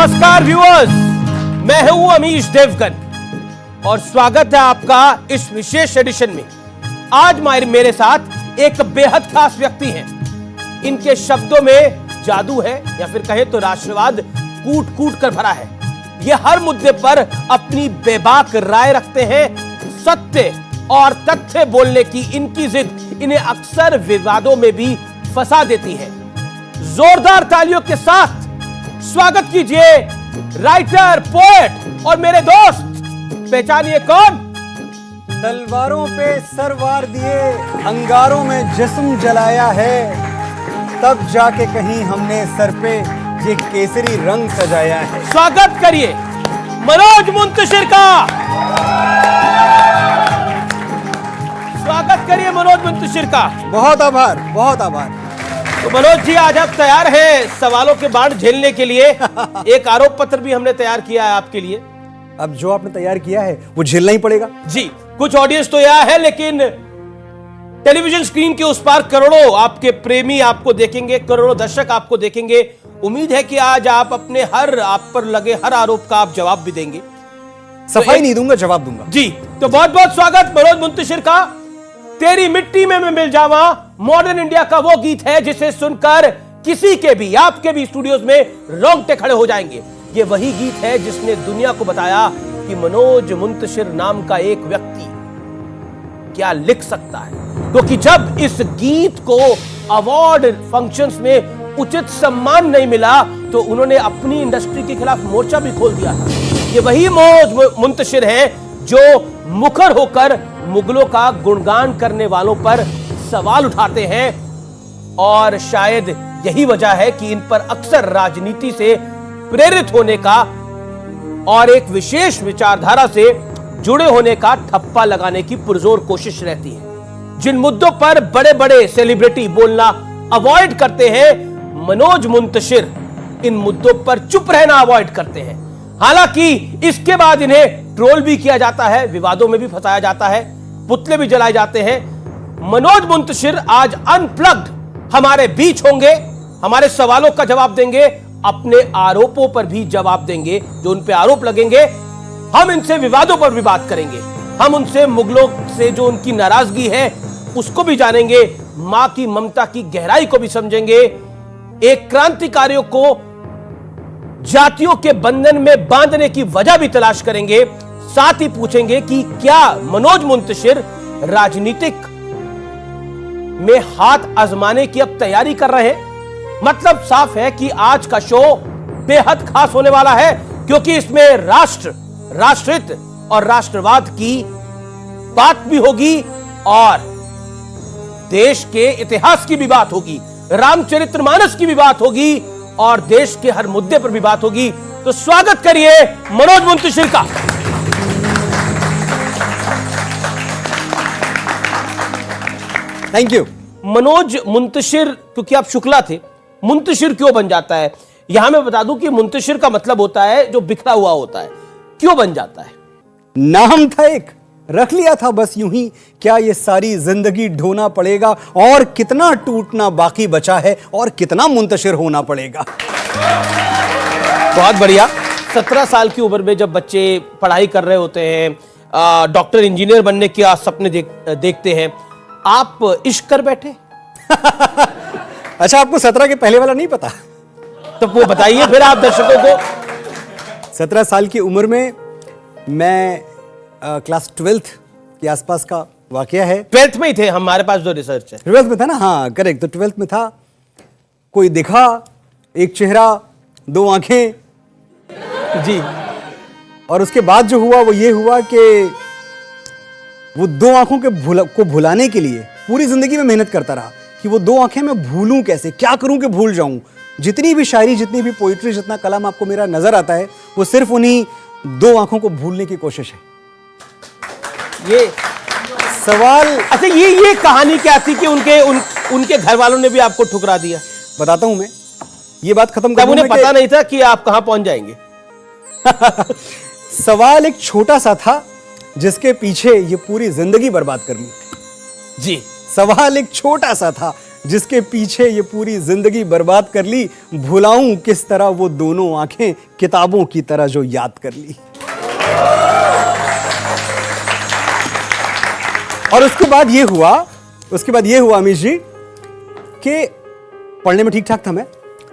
नमस्कार व्यूअर्स, मैं हूं अमीश देवगन और स्वागत है आपका इस विशेष एडिशन में। आज मेरे साथ एक बेहद खास व्यक्ति हैं। इनके शब्दों में जादू है या फिर कहें तो राष्ट्रवाद कूट कूट कर भरा है। ये हर मुद्दे पर अपनी बेबाक राय रखते हैं। सत्य और तथ्य बोलने की इनकी जिद इन्हें अक्सर विवादों में भी फंसा देती है। जोरदार तालियों के साथ स्वागत कीजिए राइटर, पोएट और मेरे दोस्त। पहचानिए कौन? तलवारों पे सर वार दिए, अंगारों में जिस्म जलाया है, तब जाके कहीं हमने सर पे ये केसरी रंग सजाया है। स्वागत करिए मनोज मुंतशिर का। स्वागत करिए मनोज मुंतशिर का। बहुत आभार, बहुत आभार। तो मनोज जी, आज आप तैयार हैं सवालों के बाढ़ झेलने के लिए? एक आरोप पत्र भी हमने तैयार किया है आपके लिए। अब जो आपने तैयार किया है वो झेलना ही पड़ेगा जी। कुछ ऑडियंस तो यह है, लेकिन टेलीविजन स्क्रीन के उस पार करोड़ों आपके प्रेमी आपको देखेंगे, करोड़ों दर्शक आपको देखेंगे। उम्मीद है कि आज आप अपने आप पर लगे हर आरोप का आप जवाब भी देंगे। सफाई नहीं दूंगा, जवाब दूंगा जी। तो बहुत बहुत स्वागत मनोज मुंतशिर का। तेरी मिट्टी में मैं मिल जावा मॉडर्न इंडिया का वो गीत है जिसे सुनकर किसी के भी, आपके भी स्टूडियोज में रोंगटे खड़े हो जाएंगे। ये वही गीत है जिसने दुनिया को बताया कि मनोज मुंतशिर नाम का एक व्यक्ति क्या लिख सकता है। क्योंकि जब इस गीत को अवार्ड फंक्शंस में उचित सम्मान नहीं मिला तो उन्होंने अपनी इंडस्ट्री के खिलाफ मोर्चा भी खोल दिया था। ये वही मनोज मुंतशिर है जो मुखर होकर मुगलों का गुणगान करने वालों पर सवाल उठाते हैं, और शायद यही वजह है कि इन पर अक्सर राजनीति से प्रेरित होने का और एक विशेष विचारधारा से जुड़े होने का ठप्पा लगाने की पुरजोर कोशिश रहती है। जिन मुद्दों पर बड़े बड़े सेलिब्रिटी बोलना अवॉइड करते हैं, मनोज मुंतशिर इन मुद्दों पर चुप रहना अवॉइड करते हैं। हालांकि इसके बाद इन्हें ट्रोल भी किया जाता है, विवादों में भी फंसाया जाता है, पुतले भी जलाए जाते हैं। मनोज मुंतशिर आज अनप्लग्ड हमारे बीच होंगे, हमारे सवालों का जवाब देंगे, अपने आरोपों पर भी जवाब देंगे जो उन पे आरोप लगेंगे। हम इनसे विवादों पर भी बात करेंगे, हम उनसे मुगलों से जो उनकी नाराजगी है उसको भी जानेंगे, मां की ममता की गहराई को भी समझेंगे, एक क्रांतिकारियों को जातियों के बंधन में बांधने की वजह भी तलाश करेंगे। साथ ही पूछेंगे कि क्या मनोज मुंतशिर राजनीतिक में हाथ आजमाने की अब तैयारी कर रहे हैं। मतलब साफ है कि आज का शो बेहद खास होने वाला है, क्योंकि इसमें राष्ट्र, राष्ट्रहित और राष्ट्रवाद की बात भी होगी और देश के इतिहास की भी बात होगी, रामचरितमानस की भी बात होगी और देश के हर मुद्दे पर भी बात होगी। तो स्वागत करिए मनोज मुंतशिर का। Thank you. मनोज मुंतशिर, क्योंकि आप शुक्ला थे, मुंतशिर क्यों बन जाता है? यहां मैं बता दूं कि मुंतशिर का मतलब होता है जो बिखरा हुआ होता है। क्यों बन जाता है? नाम था एक, रख लिया था बस यूं ही। क्या ये सारी जिंदगी ढोना पड़ेगा, और कितना टूटना बाकी बचा है, और कितना मुंतशिर होना पड़ेगा। बहुत बढ़िया। 17 साल की उम्र में जब बच्चे पढ़ाई कर रहे होते हैं, डॉक्टर इंजीनियर बनने के सपने देखते हैं, आप इश्क कर बैठे। अच्छा, आपको 17 के पहले वाला नहीं पता? तो वो बताइए फिर आप दर्शकों को। 17 साल की उम्र में मैं क्लास 12th के आसपास का वाकया है। 12th में ही थे, हमारे पास जो रिसर्च है 12th में था ना। हाँ करेक्ट। तो 12th में था, कोई दिखा, एक चेहरा, दो आंखें जी। और उसके बाद जो हुआ वो ये हुआ कि वो दो आंखों को भुलाने के लिए पूरी जिंदगी में मेहनत करता रहा कि वो दो आंखें मैं भूलूं कैसे, क्या करूं कि भूल जाऊं। जितनी भी शायरी, जितनी भी पोइट्री, जितना कलाम आपको मेरा नजर आता है, वो सिर्फ उन्हीं दो आंखों को भूलने की कोशिश है। ये सवाल, अच्छा, ये कहानी क्या थी कि उनके घर वालों ने भी आपको ठुकरा दिया? बताता हूं मैं, ये बात खत्म तब उन्हें पता नहीं था कि आप कहां पहुंच जाएंगे। सवाल एक छोटा सा था जिसके पीछे ये पूरी जिंदगी बर्बाद कर ली। जी। सवाल एक छोटा सा था जिसके पीछे ये पूरी जिंदगी बर्बाद कर ली, भुलाऊं किस तरह वो दोनों आंखें किताबों की तरह जो याद कर ली। और उसके बाद ये हुआ अमीश जी कि पढ़ने में ठीक ठाक था मैं,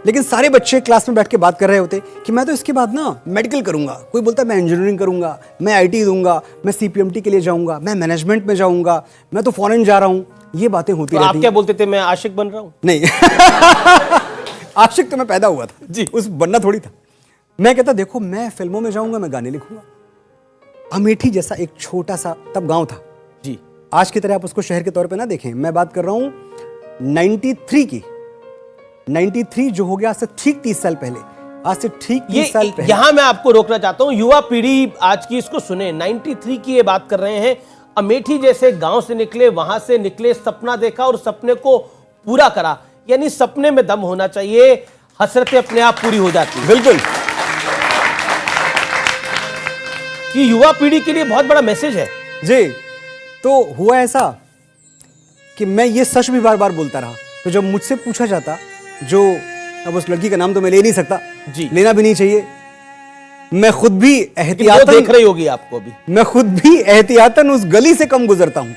लेकिन सारे बच्चे क्लास में बैठ के बात कर रहे होते कि मैं तो इसके बाद ना मेडिकल करूंगा, कोई बोलता मैं इंजीनियरिंग करूंगा, मैं आईटी दूंगा, मैं सीपीएमटी के लिए जाऊंगा, मैं मैनेजमेंट में जाऊंगा, मैं तो फॉरेन जा रहा हूं। ये बातें होती तो रहती। आप क्या बोलते थे, मैं आशिक बन रहा हूं? नहीं आशिक तो मैं पैदा हुआ था जी, उस बनना थोड़ी था। मैं कहता देखो मैं फिल्मों में जाऊंगा, मैं गाने लिखूंगा। अमेठी जैसा एक छोटा सा तब गांव था जी, आज की तरह आप उसको शहर के तौर पे ना देखें। मैं बात कर रहा हूं 93 की, 93 जो हो गया आज से ठीक 30 साल पहले, आज से ठीक 30 साल पहले। यहां मैं आपको रोकना चाहता हूं, युवा पीढ़ी आज की इसको सुने। 93 की ये बात कर रहे हैं, अमेठी जैसे गांव से निकले, वहां से निकले, सपना देखा और सपने को पूरा करा। यानी सपने में दम होना चाहिए, हसरतें अपने आप पूरी हो जाती हैं। बिल्कुल, ये युवा पीढ़ी के लिए बहुत बड़ा मैसेज है जी। तो हुआ ऐसा कि मैं ये सच भी बार बार बोलता रहा। तो जब मुझसे पूछा जाता, जो अब उस लड़की का नाम तो मैं ले नहीं सकता जी, लेना भी नहीं चाहिए, मैं खुद भी वो एहतियातन देख रही होगी आपको अभी, मैं खुद भी एहतियातन उस गली से कम गुजरता हूं,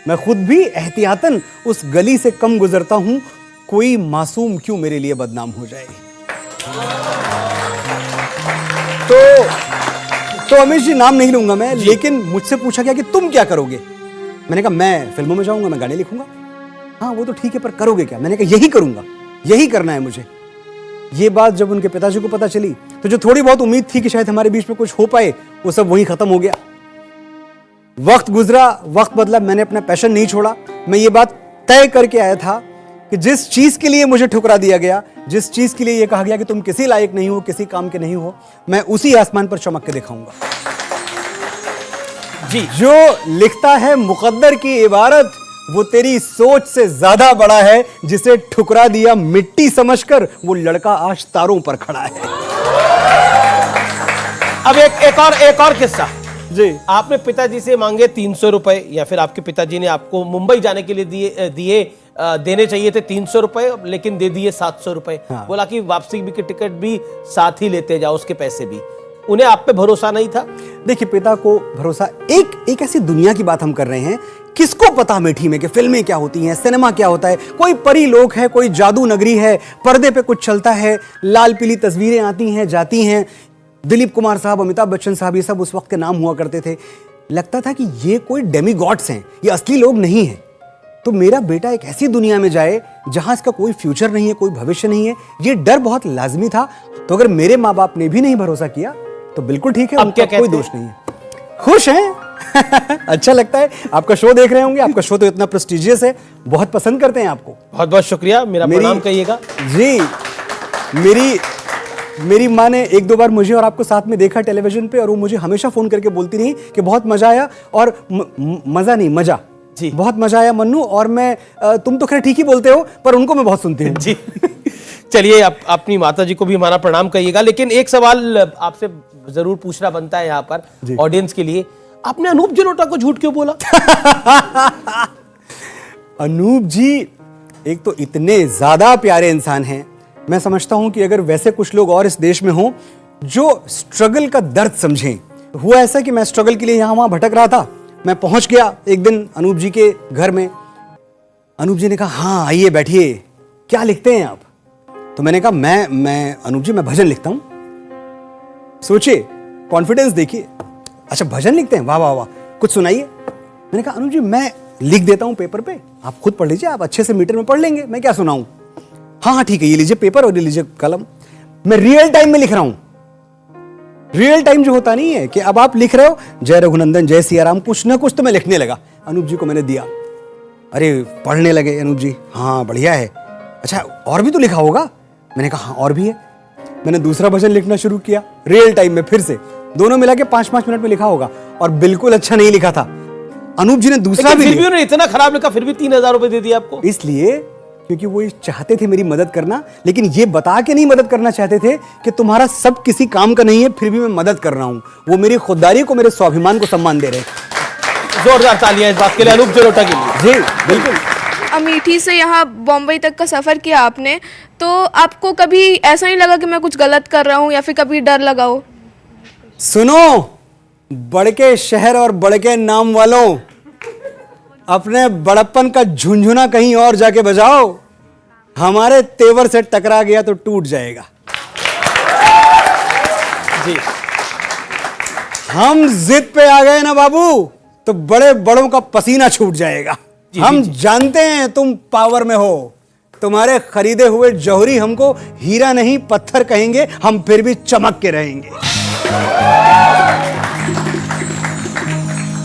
मैं खुद भी एहतियातन उस गली से कम गुजरता हूं। कोई मासूम क्यों मेरे लिए बदनाम हो जाए। तो अमीश जी नाम नहीं लूंगा मैं, लेकिन मुझसे पूछा गया कि तुम क्या करोगे। मैंने कहा मैं फिल्मों में जाऊंगा, मैं गाने लिखूंगा। हाँ वो तो ठीक है, पर करोगे क्या। मैंने कहा यही करूंगा, यही करना है मुझे। ये बात जब उनके पिताजी को पता चली तो जो थोड़ी बहुत उम्मीद थी कि शायद हमारे बीच में कुछ हो पाए, वो सब वहीं खत्म हो गया। वक्त गुजरा, वक्त बदला, मैंने अपना पैशन नहीं छोड़ा। मैं ये बात तय करके आया था कि जिस चीज के लिए मुझे ठुकरा दिया गया, जिस चीज के लिए ये कहा गया कि तुम किसी लायक नहीं हो, किसी काम के नहीं हो, मैं उसी आसमान पर चमक के दिखाऊंगा जी। जो लिखता है मुकद्दर की इबारत, वो तेरी सोच से ज्यादा बड़ा है। जिसे ठुकरा दिया मिट्टी समझकर, वो लड़का आज तारों पर खड़ा है। अब एक और किस्सा जी। आपने पिताजी से मांगे 300 रुपए, या फिर आपके पिताजी ने आपको मुंबई जाने के लिए देने चाहिए थे 300 रुपए, लेकिन दे दिए 700 रुपए। हाँ। बोला कि वापसी की टिकट भी साथ ही लेते जाओ, उसके पैसे भी। उन्हें आप पे भरोसा नहीं था? देखिए पिता को भरोसा, एक ऐसी दुनिया की बात हम कर रहे हैं, किसको पता अमेठी में कि फिल्में क्या होती हैं, सिनेमा क्या होता है। कोई परी लोक है, कोई जादू नगरी है, पर्दे पे कुछ चलता है, लाल पीली तस्वीरें आती हैं जाती हैं। दिलीप कुमार साहब, अमिताभ बच्चन साहब, ये सब उस वक्त के नाम हुआ करते थे। लगता था कि ये कोई डेमीगॉड्स हैं, ये असली लोग नहीं हैं। तो मेरा बेटा एक ऐसी दुनिया में जाए जहां इसका कोई फ्यूचर नहीं है, कोई भविष्य नहीं है, ये डर बहुत लाजमी था। तो अगर मेरे माँ बाप ने भी नहीं भरोसा किया तो बिल्कुल ठीक है, उनका कोई दोष नहीं है। खुश हैं अच्छा लगता है। आपका शो देख रहे होंगे, आपका शो तो इतना प्रेस्टिजियस है, बहुत पसंद करते हैं आपको। बहुत बहुत शुक्रिया, मेरा प्रणाम कहिएगा जी। मेरी माँ ने एक दो बार मुझे और आपको साथ में देखा टेलीविजन पे, और वो मुझे हमेशा फोन करके बोलती रही कि बहुत मजा आया, और मजा नहीं मजा जी, बहुत मजा आया मन्नू। और मैं तुम तो खैर ठीक ही बोलते हो, पर उनको मैं बहुत सुनती हूँ जी। चलिए, आप अपनी माता जी को भी हमारा प्रणाम कहिएगा। लेकिन एक सवाल आपसे जरूर पूछना बनता है यहाँ पर ऑडियंस के लिए, आपने अनूप जलोटा को झूठ क्यों बोला? अनूप जी एक तो इतने ज्यादा प्यारे इंसान हैं। मैं समझता हूं कि अगर वैसे कुछ लोग और इस देश में हों जो स्ट्रगल का दर्द समझें। हुआ ऐसा कि मैं स्ट्रगल के लिए यहां वहां भटक रहा था। मैं पहुंच गया एक दिन अनूप जी के घर में। अनूप जी ने कहा हाँ आइए बैठिए, क्या लिखते हैं आप? तो मैंने कहा मैं अनूप जी मैं भजन लिखता हूं। सोचिए, कॉन्फिडेंस देखिए। अच्छा भजन लिखते हैं, वाह वाह वाह, कुछ सुनाइए। मैंने कहा अनूप जी मैं लिख देता हूं पेपर पे, आप खुद पढ़ लीजिए, आप अच्छे से मीटर में पढ़ लेंगे, मैं क्या सुनाऊं। हाँ ठीक है, ये लीजिए पेपर और ये लीजिए कलम। मैं रियल टाइम में लिख रहा हूं। रियल टाइम जो होता नहीं है कि अब आप लिख रहे हो जय रघुनंदन जय सिया राम, कुछ ना कुछ तो मैं लिखने लगा। अनूप जी को मैंने दिया, अरे पढ़ने लगे अनूप जी, हाँ बढ़िया है। अच्छा और भी तो लिखा होगा? मैंने कहा हाँ और भी है। मैंने दूसरा भजन लिखना शुरू किया रियल टाइम में, फिर से दोनों मिला के 5-5 मिनट में लिखा होगा, और बिल्कुल अच्छा नहीं लिखा था। अनूप जी ने दूसरा भी, फिर भी उन्होंने इतना खराब लिखा, फिर भी 3000 रुपए दे दिए आपको। इसलिए क्योंकि वो चाहते थे मेरी मदद करना, लेकिन ये बता के नहीं मदद करना चाहते थे कि तुम्हारा सब किसी काम का नहीं है, फिर भी मैं मदद कर रहा हूं। वो मेरी खुददारी को, मेरे स्वाभिमान को सम्मान दे रहे। जोरदार तालियां इस बात के लिए अनूप जलोटा के लिए। जी बिल्कुल। अमेठी से यहाँ बॉम्बे तक का सफ़र किया आपने, तो आपको कभी ऐसा नहीं लगा कि मैं कुछ गलत कर रहा हूँ या फिर कभी डर लगा हो? सुनो, बड़के शहर और बड़के नाम वालों, अपने बड़प्पन का झुंझुना कहीं और जाके बजाओ। हमारे तेवर से टकरा गया तो टूट जाएगा। जी, हम जिद पे आ गए ना बाबू, तो बड़े बड़ों का पसीना छूट जाएगा। हम जानते हैं तुम पावर में हो। तुम्हारे खरीदे हुए जौहरी हमको हीरा नहीं पत्थर कहेंगे, हम फिर भी चमक के रहेंगे।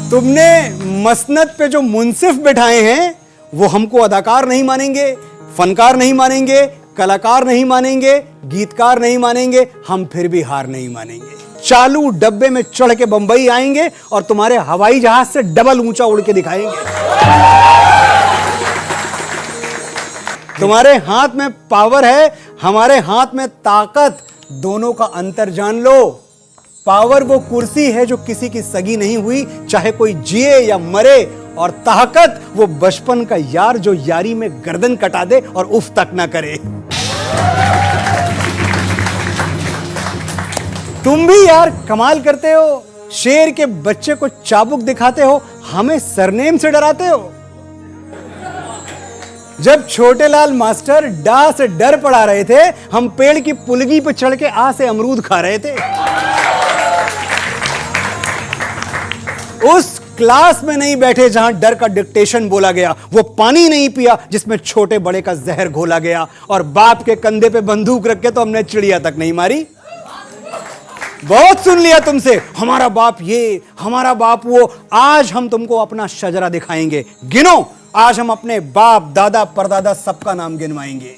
तुमने मसनद पे जो मुंसिफ बिठाए हैं वो हमको अदाकार नहीं मानेंगे, फनकार नहीं मानेंगे, कलाकार नहीं मानेंगे, गीतकार नहीं मानेंगे, हम फिर भी हार नहीं मानेंगे। चालू डब्बे में चढ़ के बंबई आएंगे और तुम्हारे हवाई जहाज से डबल ऊंचा उड़ के दिखाएंगे। तुम्हारे हाथ में पावर है, हमारे हाथ में ताकत, दोनों का अंतर जान लो। पावर वो कुर्सी है जो किसी की सगी नहीं हुई, चाहे कोई जिए या मरे, और ताकत वो बचपन का यार जो यारी में गर्दन कटा दे और उफ तक ना करे। तुम भी यार कमाल करते हो, शेर के बच्चे को चाबुक दिखाते हो, हमें सरनेम से डराते हो। जब छोटे लाल मास्टर डा से डर पड़ा रहे थे, हम पेड़ की पुलगी पर चढ़ के आ से अमरूद खा रहे थे। उस क्लास में नहीं बैठे जहां डर का डिक्टेशन बोला गया, वो पानी नहीं पिया जिसमें छोटे बड़े का जहर घोला गया, और बाप के कंधे पे बंदूक रख के तो हमने चिड़िया तक नहीं मारी। बहुत सुन लिया तुमसे, हमारा बाप ये, हमारा बाप वो। आज हम तुमको अपना शजरा दिखाएंगे। गिनो, आज हम अपने बाप दादा परदादा सबका नाम गिनवाएंगे।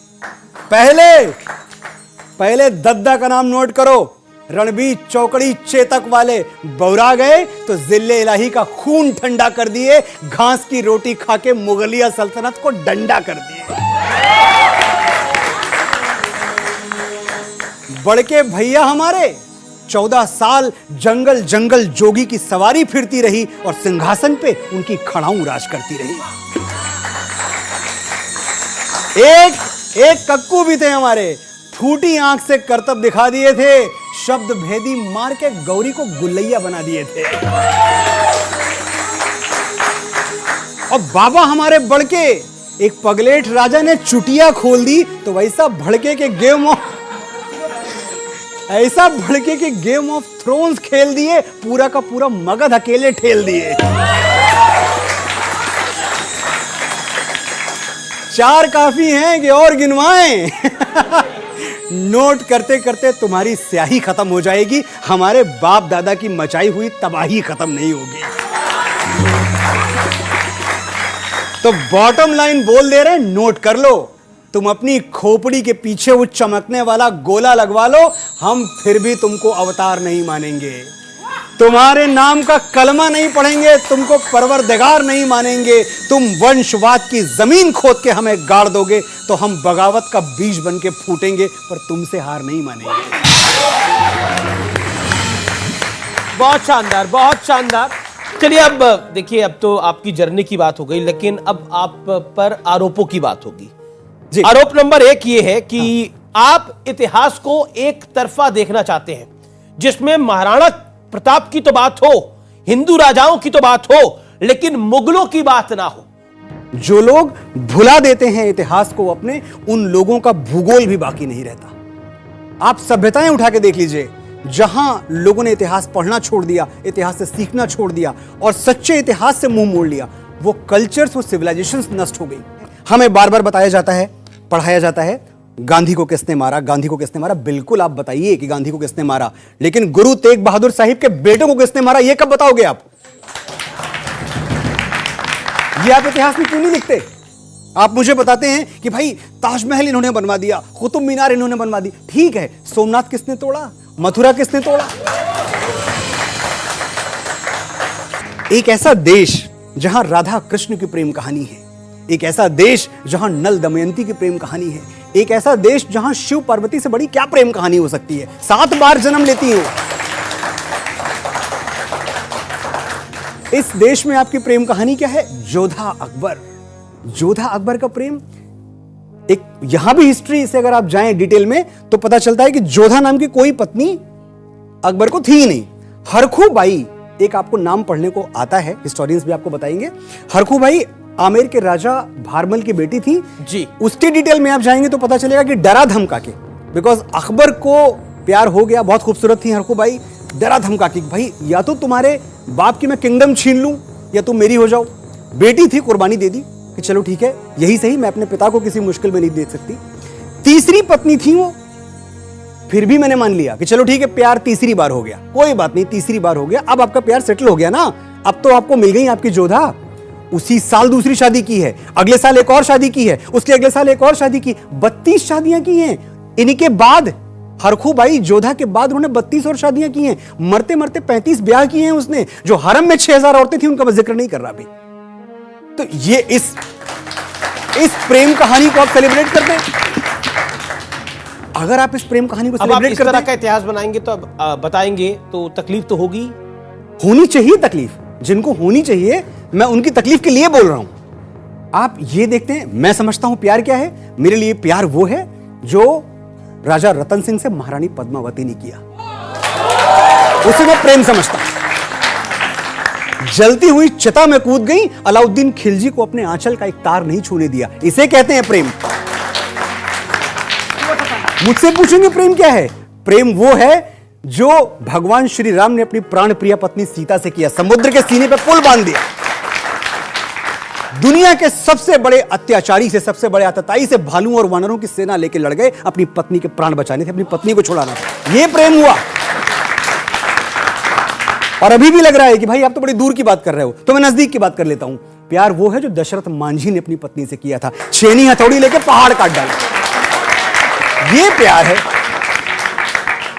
पहले दद्दा का नाम नोट करो। रणबीर चौकड़ी चेतक वाले बौरा गए तो जिले इलाही का खून ठंडा कर दिए, घास की रोटी खा के मुगलिया सल्तनत को डंडा कर दिए। बड़के भैया हमारे 14 साल जंगल जंगल जोगी की सवारी फिरती रही और सिंहासन पे उनकी खड़ाऊं राज करती रही। एक कक्कू भी थे हमारे, फूटी आंख से करतब दिखा दिए थे, शब्द भेदी मार के गौरी को गुल्लैया बना दिए थे। और बाबा हमारे बड़के, एक पगलेट राजा ने चुटिया खोल दी तो वैसा भड़के के गेम ऑफ थ्रोन्स खेल दिए, पूरा का पूरा मगध अकेले ठेल दिए। 4 काफी हैं कि और गिनवाएं? नोट करते करते तुम्हारी स्याही खत्म हो जाएगी, हमारे बाप दादा की मचाई हुई तबाही खत्म नहीं होगी। तो बॉटम लाइन बोल दे रहे, नोट कर लो। तुम अपनी खोपड़ी के पीछे वो चमकने वाला गोला लगवा लो, हम फिर भी तुमको अवतार नहीं मानेंगे। तुम्हारे नाम का कलमा नहीं पढ़ेंगे, तुमको परवरदिगार नहीं मानेंगे। तुम वंशवाद की जमीन खोद के हमें गाड़ दोगे तो हम बगावत का बीज बन के फूटेंगे, पर तुमसे हार नहीं मानेंगे। बहुत शानदार, बहुत शानदार। चलिए अब देखिए, अब तो आपकी जर्नी की बात हो गई, लेकिन अब आप पर आरोपों की बात होगी। आरोप नंबर 1 ये है कि आप इतिहास को एक तरफा देखना चाहते हैं, जिसमें महाराणा प्रताप की तो बात हो, हिंदू राजाओं की तो बात हो, लेकिन मुगलों की बात ना हो। जो लोग भुला देते हैं इतिहास को अपने, उन लोगों का भूगोल भी बाकी नहीं रहता। आप सभ्यताएं उठा के देख लीजिए, जहां लोगों ने इतिहास पढ़ना छोड़ दिया, इतिहास से सीखना छोड़ दिया और सच्चे इतिहास से मुंह मोड़ लिया, वो कल्चर्स, वो सिविलाइजेशंस नष्ट हो गई। हमें बार बार बताया जाता है, पढ़ाया जाता है, गांधी को किसने मारा, गांधी को किसने मारा। बिल्कुल आप बताइए कि गांधी को किसने मारा, लेकिन गुरु तेग बहादुर साहिब के बेटों को किसने मारा, यह कब बताओगे आप? ये आप इतिहास में क्यों नहीं लिखते? आप मुझे बताते हैं कि भाई ताजमहल इन्होंने बनवा दिया, कुतुब मीनार इन्होंने बनवा दी। ठीक है, सोमनाथ किसने तोड़ा, मथुरा किसने तोड़ा? एक ऐसा देश जहां राधा कृष्ण की प्रेम कहानी है, एक ऐसा देश जहां नल दमयंती की प्रेम कहानी है, एक ऐसा देश जहां शिव पार्वती से बड़ी क्या प्रेम कहानी हो सकती है, 7 बार जन्म लेती हो। इस देश में आपकी प्रेम कहानी क्या है? जोधा अकबर। जोधा अकबर का प्रेम, एक यहां भी हिस्ट्री से अगर आप जाएं डिटेल में तो पता चलता है कि जोधा नाम की कोई पत्नी अकबर को थी ही नहीं। हरखू बाई, एक आपको नाम पढ़ने को आता है, हिस्टोरियंस भी आपको बताएंगे। हरखू बाई आमेर के राजा भारमल की बेटी थी जी। उसके डिटेल में आप जाएंगे तो पता चलेगा कि डरा धमका के, बिकॉज अकबर को प्यार हो गया, बहुत खूबसूरत थी हरखू बाई, डरा धमका के भाई या तो तुम्हारे बाप की मैं किंगडम छीन लूं या तुम मेरी हो जाओ। बेटी थी, कुर्बानी दे दी कि चलो ठीक है यही सही, मैं अपने पिता को किसी मुश्किल में नहीं देख सकती। तीसरी पत्नी थी वो, फिर भी मैंने मान लिया कि चलो ठीक है प्यार तीसरी बार हो गया, कोई बात नहीं तीसरी बार हो गया, अब आपका प्यार सेटल हो गया ना, अब तो आपको मिल गई आपकी जोधा। उसी साल दूसरी शादी की है, अगले साल एक और शादी की है, उसके अगले साल एक और शादी की, 32 शादियां की हैं। इनके बाद हरखू बाई जोधा के बाद उन्होंने 32 और शादियां की हैं, मरते मरते 35 ब्याह किए हैं उसने। जो हरम में 6000 औरतें थी उनका मैं जिक्र नहीं कर रहा अभी। तो ये इस प्रेम कहानी को आप सेलिब्रेट करते हैं। अगर आप इस प्रेम कहानी को सेलिब्रेट इस करते तरह हैं, का इतिहास बनाएंगे तो अब बताएंगे तो तकलीफ तो होगी, होनी चाहिए तकलीफ, जिनको होनी चाहिए, मैं उनकी तकलीफ के लिए बोल रहा हूं। आप ये देखते हैं, मैं समझता हूं प्यार क्या है। मेरे लिए प्यार वो है जो राजा रतन सिंह से महारानी पद्मावती ने किया, उसे मैं प्रेम समझता हूं। जलती हुई चिता में कूद गई, अलाउद्दीन खिलजी को अपने आंचल का एक तार नहीं छूने दिया, इसे कहते हैं प्रेम। मुझसे पूछेंगे प्रेम क्या है? प्रेम वो है जो भगवान श्री राम ने अपनी प्राण प्रिय पत्नी सीता से किया, समुद्र के सीने पे पुल बांध दिया। दुनिया के सबसे बड़े अत्याचारी से, सबसे बड़े आतताई से भालुओं और वानरों की सेना लेकर लड़ गए, अपनी पत्नी के प्राण बचाने थे, अपनी पत्नी को छुड़ाना था। यह प्रेम हुआ। और अभी भी लग रहा है कि भाई आप तो बड़ी दूर की बात कर रहे हो, तो मैं नजदीक की बात कर लेता हूं। प्यार वो है जो दशरथ मांझी ने अपनी पत्नी से किया था, छेनी हथौड़ी लेके पहाड़ काट डाला। ये प्यार है।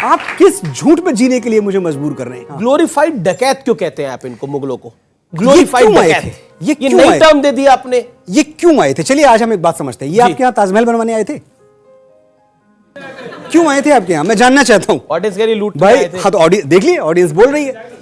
आप किस झूठ पे जीने के लिए मुझे मजबूर कर रहे हैं? ग्लोरीफाइड डकैत क्यों कहते हैं आप इनको, मुगलों को? ये ग्लोरीफाइड क्यों आए डकैत, थे? ये ये क्यों नई आए? टर्म दे दिया आपने। ये क्यों आए थे? चलिए आज हम एक बात समझते हैं। ये आपके यहां ताजमहल बनवाने आए थे? क्यों आए थे आपके यहां? मैं जानना चाहता हूं। ऑडियंस के लिए लूट भाई आए थे। हाँ, तो ऑडियंस देख लिए, ऑडियंस बोल रही है।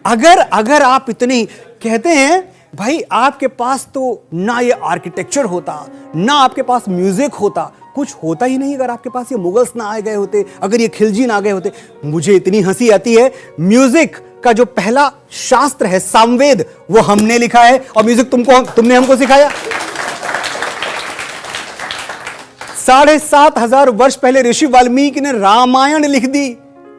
अगर आप इतनी कहते हैं, भाई आपके पास तो ना ये आर्किटेक्चर होता, ना आपके पास म्यूजिक होता, कुछ होता ही नहीं अगर आपके पास ये मुगल्स ना आए गए होते, अगर ये खिलजी ना गए होते। मुझे इतनी हंसी आती है, म्यूजिक का जो पहला शास्त्र है सामवेद, वो हमने लिखा है, और म्यूजिक तुमने हमको सिखाया। 7,500 वर्ष पहले ऋषि वाल्मीकि ने रामायण लिख दी,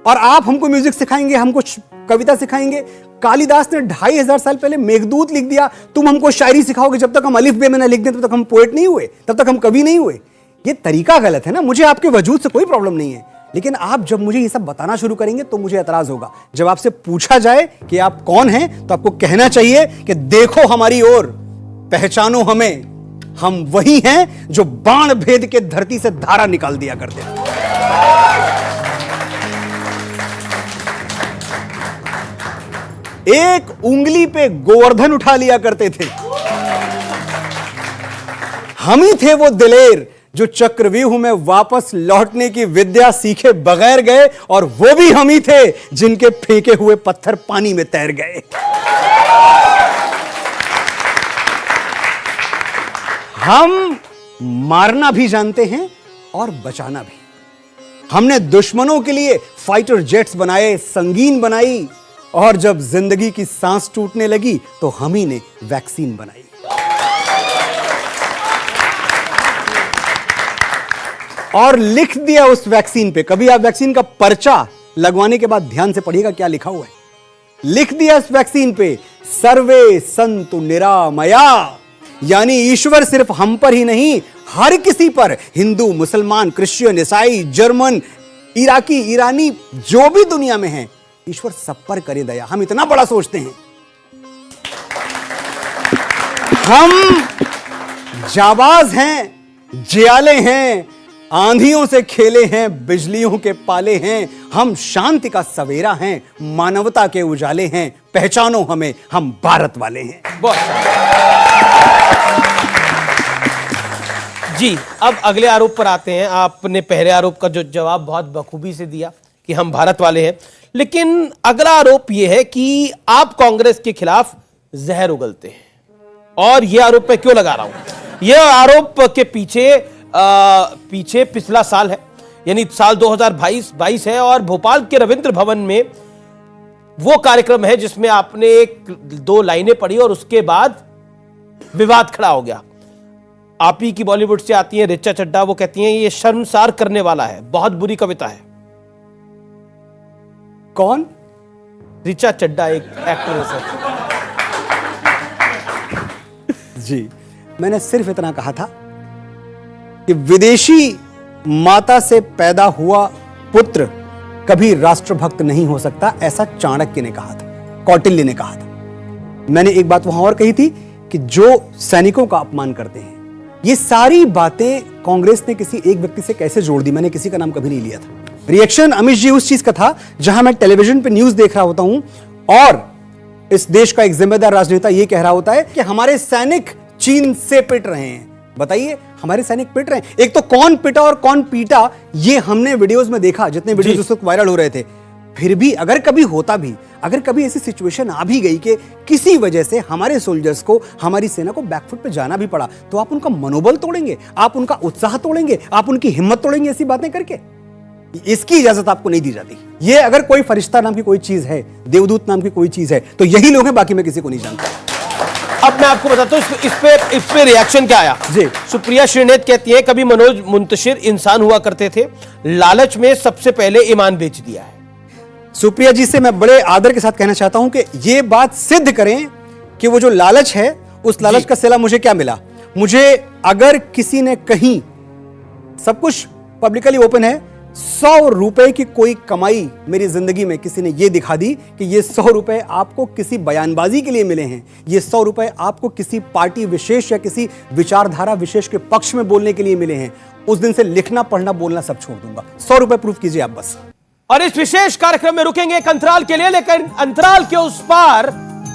और आप हमको म्यूजिक सिखाएंगे, हमको कविता सिखाएंगे। कालिदास ने 2,500 साल पहले मेघदूत लिख दिया, तुम हमको शायरी सिखाओगे। जब तक हम अलिफ बे में ना लिख दें तब तक हम पोएट नहीं हुए, तब तक हम कवि नहीं हुए। ये तरीका गलत है ना। मुझे आपके वजूद से कोई प्रॉब्लम नहीं है, लेकिन आप जब मुझे ये सब बताना शुरू करेंगे तो मुझे एतराज होगा। जब आपसे पूछा जाए कि आप कौन हैं, तो आपको कहना चाहिए कि देखो हमारी ओर, पहचानो हमें, हम वही हैं जो बाण भेद के धरती से धारा निकाल दिया करते हैं। एक उंगली पे गोवर्धन उठा लिया करते थे। हम ही थे वो दिलेर जो चक्रव्यूह में वापस लौटने की विद्या सीखे बगैर गए, और वो भी हम ही थे जिनके फेंके हुए पत्थर पानी में तैर गए। हम मारना भी जानते हैं और बचाना भी। हमने दुश्मनों के लिए फाइटर जेट्स बनाए, संगीन बनाई, और जब जिंदगी की सांस टूटने लगी तो हम ही ने वैक्सीन बनाई। और लिख दिया उस वैक्सीन पे। कभी आप वैक्सीन का पर्चा लगवाने के बाद ध्यान से पढ़िएगा क्या लिखा हुआ है। लिख दिया इस वैक्सीन पे, सर्वे संतु निरामया, यानी ईश्वर सिर्फ हम पर ही नहीं, हर किसी पर, हिंदू, मुसलमान, क्रिश्चियन, ईसाई, जर्मन, इराकी, ईरानी, जो भी दुनिया में है, ईश्वर सब पर करे दया। हम इतना बड़ा सोचते हैं। हम जाबाज हैं, जियाले हैं, आंधियों से खेले हैं, बिजलियों के पाले हैं। हम शांति का सवेरा हैं, मानवता के उजाले हैं। पहचानो हमें, हम भारत वाले हैं। जी, अब अगले आरोप पर आते हैं। आपने पहले आरोप का जो जवाब बहुत बखूबी से दिया कि हम भारत वाले हैं, लेकिन अगला आरोप यह है कि आप कांग्रेस के खिलाफ जहर उगलते हैं। और यह आरोप मैं क्यों लगा रहा हूं? यह आरोप के पीछे पिछला साल है, यानी साल 2022 है, और भोपाल के रविंद्र भवन में वो कार्यक्रम है जिसमें आपने दो लाइनें पढ़ी और उसके बाद विवाद खड़ा हो गया। आप ही की बॉलीवुड से आती हैं ऋचा चड्ढा, वो कहती हैं ये शर्मसार करने वाला है, बहुत बुरी कविता है। कौन? ऋचा चड्ढा एक एक्ट्रेस है। जी, मैंने सिर्फ इतना कहा था कि विदेशी माता से पैदा हुआ पुत्र कभी राष्ट्रभक्त नहीं हो सकता, ऐसा चाणक्य ने कहा था, कौटिल्य ने कहा था। मैंने एक बात वहां और कही थी कि जो सैनिकों का अपमान करते हैं, ये सारी बातें कांग्रेस ने किसी एक व्यक्ति से कैसे जोड़ दी? मैंने किसी का नाम कभी नहीं लिया था। रिएक्शन अमित जी उस चीज का था जहां मैं टेलीविजन पे न्यूज देख रहा होता हूं और इस देश का एक जिम्मेदार राजनेता यह कह रहा होता है कि हमारे सैनिक चीन से पिट रहे हैं। बताइए, हमारे सैनिक पिट रहे हैं। एक तो कौन पिटा और कौन पीटा ये हमने वीडियोस में देखा, जितने वीडियोस उस वक्त वायरल हो रहे थे। फिर भी अगर कभी होता भी, अगर कभी ऐसी सिचुएशन आ भी गई कि किसी वजह से हमारे सोल्जर्स को, हमारी सेना को बैकफुट पे जाना भी पड़ा, तो आप उनका मनोबल तोड़ेंगे, आप उनका उत्साह तोड़ेंगे, आप उनकी हिम्मत तोड़ेंगे ऐसी बातें करके? इसकी इजाजत आपको नहीं दी जाती। ये अगर कोई फरिश्ता नाम की कोई चीज है, देवदूत नाम की कोई चीज है, तो यही लोग हैं, बाकी मैं किसी को नहीं जानता। अब मैं आपको बताता हूं इस पे रिएक्शन क्या आया जी। सुप्रिया श्रीनेत कहती है कभी मनोज मुंतशिर इंसान हुआ करते थे, लालच में सबसे पहले ईमान बेच दिया है। सुप्रिया जी से मैं बड़े आदर के साथ कहना चाहता हूं कि ये बात सिद्ध करें कि वो जो लालच है, उस लालच का सिला मुझे क्या मिला। मुझे अगर किसी ने कहीं, सब कुछ पब्लिकली ओपन है, 100 रुपए की कोई कमाई मेरी जिंदगी में किसी ने यह दिखा दी कि ये 100 रुपए आपको किसी बयानबाजी के लिए मिले हैं, ये 100 रुपए आपको किसी पार्टी विशेष या किसी विचारधारा विशेष के पक्ष में बोलने के लिए मिले हैं, उस दिन से लिखना पढ़ना बोलना सब छोड़ दूंगा। 100 रुपए प्रूफ कीजिए आप बस। और इस विशेष कार्यक्रम में रुकेंगे एक अंतराल के लिए, लेकिन अंतराल के उस पार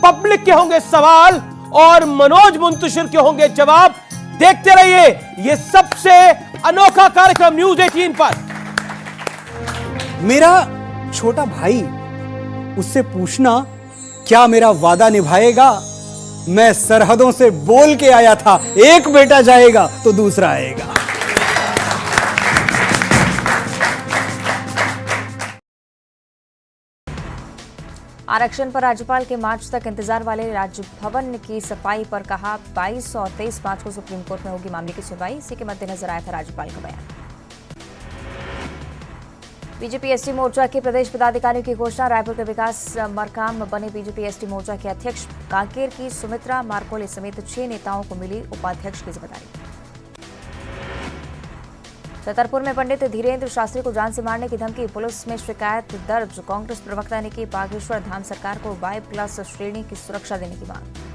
पब्लिक के होंगे सवाल और मनोज मुंतशिर के होंगे जवाब। देखते रहिए ये सबसे अनोखा कार्यक्रम न्यूज 18 पर। मेरा छोटा भाई, उससे पूछना क्या मेरा वादा निभाएगा? मैं सरहदों से बोल के आया था, एक बेटा जाएगा तो दूसरा आएगा। आरक्षण पर राज्यपाल के मार्च तक इंतजार वाले राजभवन की सफाई पर कहा 22 और 23 मार्च को सुप्रीम कोर्ट में होगी मामले की सुनवाई। इसी के मद्देनजर आया था राज्यपाल का बयान। बीजेपी एसटी मोर्चा के प्रदेश पदाधिकारियों की घोषणा, रायपुर के विकास मरकाम बने बीजेपी एसटी मोर्चा के अध्यक्ष। कांकेर की सुमित्रा मारकोले समेत 6 नेताओं को मिली उपाध्यक्ष की जिम्मेदारी। छतरपुर में पंडित धीरेन्द्र शास्त्री को जान से मारने की धमकी, पुलिस में शिकायत दर्ज। कांग्रेस प्रवक्ता ने की बागेश्वर धाम सरकार को Y+ श्रेणी की सुरक्षा देने की मांग।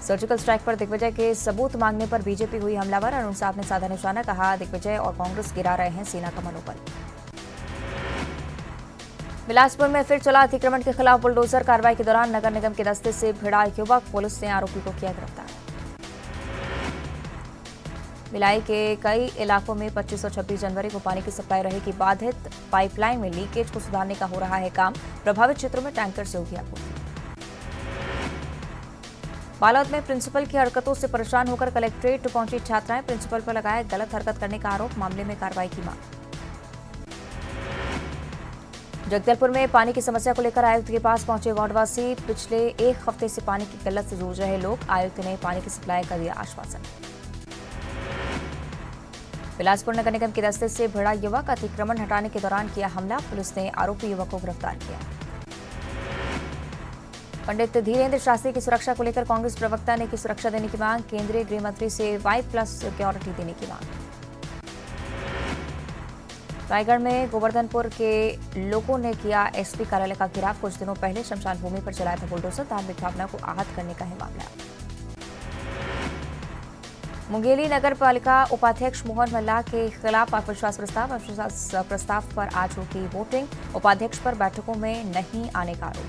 सर्जिकल स्ट्राइक पर दिग्विजय के सबूत मांगने पर बीजेपी हुई हमलावर, अरुण साहब ने साधा निशाना, कहा दिग्विजय और कांग्रेस गिरा रहे हैं सेना का मनोबल। बिलासपुर में फिर चला अतिक्रमण के खिलाफ बुलडोजर कार्रवाई के दौरान नगर निगम के दस्ते से भिड़ा युवक, पुलिस ने आरोपी को किया गिरफ्तार। भिलाई के कई इलाकों में 25 और 26 जनवरी को पानी की सप्लाई रहेगी बाधित, पाइपलाइन में लीकेज को सुधारने का हो रहा है काम, प्रभावित क्षेत्रों में टैंकर से होगी आपूर्ति। बालोद में प्रिंसिपल की हरकतों से परेशान होकर कलेक्ट्रेट पहुंची छात्राएं, प्रिंसिपल पर लगाया गलत हरकत करने का आरोप, मामले में कार्रवाई की मांग। जगदलपुर में पानी की समस्या को लेकर आयुक्त के पास पहुंचे वार्डवासी, पिछले 1 हफ्ते से पानी की किल्लत से जूझ रहे लोग, आयुक्त ने पानी की सप्लाई का दिया आश्वासन। बिलासपुर नगर निगम के दस्ते से भिड़ा युवक, अतिक्रमण हटाने के दौरान किया हमला, पुलिस ने आरोपी युवक को गिरफ्तार किया। पंडित धीरेन्द्र शास्त्री की सुरक्षा को लेकर कांग्रेस प्रवक्ता ने की सुरक्षा देने की मांग, केंद्रीय गृह मंत्री से Y+ सिक्योरिटी देने की मांग। रायगढ़ में गोवर्धनपुर के लोगों ने किया एसपी कार्यालय का घेराव, कुछ दिनों पहले शमशान भूमि पर चलाया था बुलडोजर, धार्मिक भावना को आहत करने का है मामला। मुंगेली नगर पालिका उपाध्यक्ष मोहन मल्ला के खिलाफ अविश्वास प्रस्ताव पर आज होगी वोटिंग, उपाध्यक्ष पर बैठकों में नहीं आने का आरोप।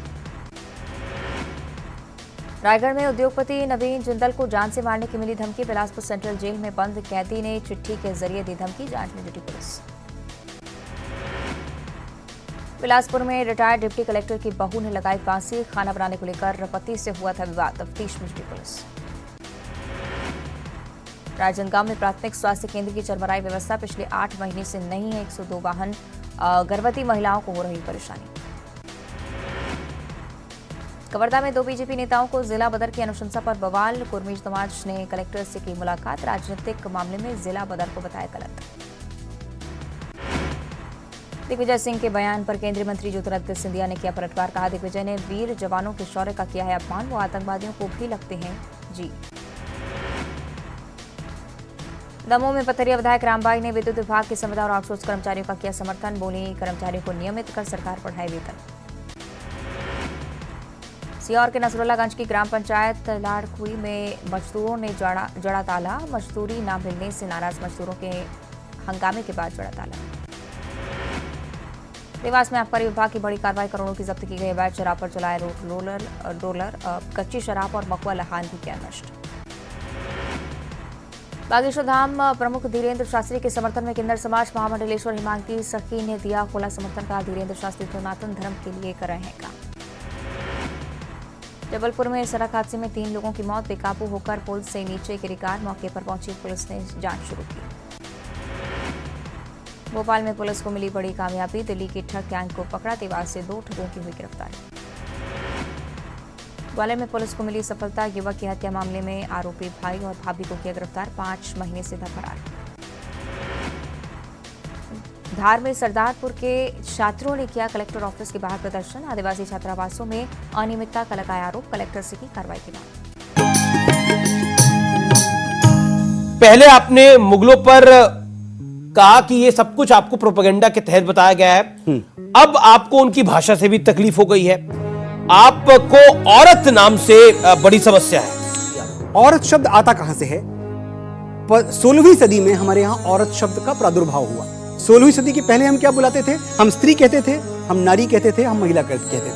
रायगढ़ में उद्योगपति नवीन जिंदल को जान से मारने की मिली धमकी, बिलासपुर सेंट्रल जेल में बंद कैदी ने चिट्ठी के जरिए दी धमकी, जांच में जुटी पुलिस। बिलासपुर में रिटायर्ड डिप्टी कलेक्टर की बहू ने लगाई फांसी, खाना बनाने को लेकर पति से हुआ था विवाद, तफ्तीश में जुटी पुलिस। राजनांदगांव में प्राथमिक स्वास्थ्य केंद्र की चरमराई व्यवस्था पिछले 8 महीने से नहीं है। 102 वाहन गर्भवती महिलाओं को हो रही परेशानी। कवर्धा में 2 बीजेपी नेताओं को जिला बदर की अनुशंसा पर बवाल। कुर्मी समाज ने कलेक्टर से की मुलाकात। राजनीतिक मामले में जिला बदर को बताया गलत। दिग्विजय सिंह के बयान पर केंद्रीय मंत्री ज्योतिरादित्य सिंधिया ने किया पलटवार। कहा, दिग्विजय ने वीर जवानों के शौर्य का किया है अपमान। वो आतंकवादियों को भी लगते हैं जी। दमोह में पथरिया विधायक रामबाई ने विद्युत विभाग की संविदा और आउटसोर्स कर्मचारियों का किया समर्थन। बोली, कर्मचारियों को नियमित कर सरकार बढ़ाए वेतन। सीहोर के नसरुल्लागंज की ग्राम पंचायत लाड़कुई में मजदूरों ने जड़ा ताला। मजदूरी न मिलने से नाराज मजदूरों के हंगामे के बाद जड़ा ताला। देवास में आबकारी विभाग की बड़ी कार्रवाई। करोड़ों की जब्त की गई अवैध शराब पर चलाए रोलर। कच्ची शराब और मकुआ लहान भी किया नष्ट। बागेश्वर धाम प्रमुख धीरेन्द्र शास्त्री के समर्थन में किन्नर समाज महामंडलेश्वर हिमांकी सखी ने दिया खुला समर्थन। का धीरेन्द्र शास्त्री सनातन धर्म के लिए कर रहे हैं काम। जबलपुर में सड़क हादसे में 3 लोगों की मौत। बेकाबू होकर पुल से नीचे गिरी कार। मौके पर पहुंची पुलिस ने जांच शुरू की। भोपाल में पुलिस को मिली बड़ी कामयाबी। दिल्ली की ठग गैंग को पकड़ा। देवास से 2 ठगों की हुई गिरफ्तारी। ग्वालियर में पुलिस को मिली सफलता। युवक की हत्या मामले में आरोपी भाई और भाभी को किया गिरफ्तार। 5 महीने से था फरार। धार में सरदारपुर के छात्रों ने किया कलेक्टर ऑफिस के बाहर प्रदर्शन। आदिवासी छात्रावासों में अनियमितता का लगाया आरोप। कलेक्टर से की कार्रवाई की मांग। पहले आपने मुगलों पर कहा कि ये सब कुछ आपको प्रोपेगेंडा के तहत बताया गया है। अब आपको उनकी भाषा से भी तकलीफ हो गई है। आपको औरत नाम से बड़ी समस्या है। औरत शब्द आता कहां से है? 16वीं सदी में हमारे यहां औरत शब्द का प्रादुर्भाव हुआ। 16वीं सदी के पहले हम क्या बुलाते थे? हम स्त्री कहते थे, हम नारी कहते थे, हम महिला कहते थे।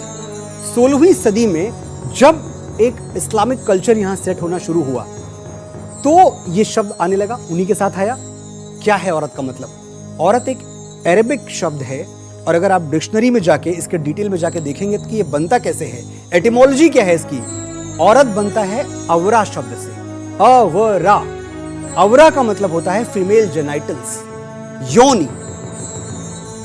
16वीं सदी में जब एक इस्लामिक कल्चर यहां सेट होना शुरू हुआ तो यह शब्द आने लगा। उन्हीं के साथ आया। क्या है औरत का मतलब? औरत एक अरेबिक शब्द है और अगर आप डिक्शनरी में जाके इसके डिटेल में जाके देखेंगे तो ये बनता कैसे है, एटिमोलॉजी क्या है इसकी। औरत बनता है अवरा शब्द से। अवरा, अवरा का मतलब होता है फीमेल जेनाइटल्स, योनि।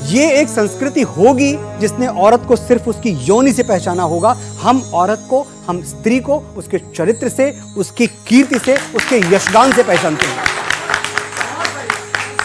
ये एक संस्कृति होगी जिसने औरत को सिर्फ उसकी योनि से पहचाना होगा। हम औरत को, हम स्त्री को उसके चरित्र से, उसकी कीर्ति से, उसके यशगान से पहचानते हैं।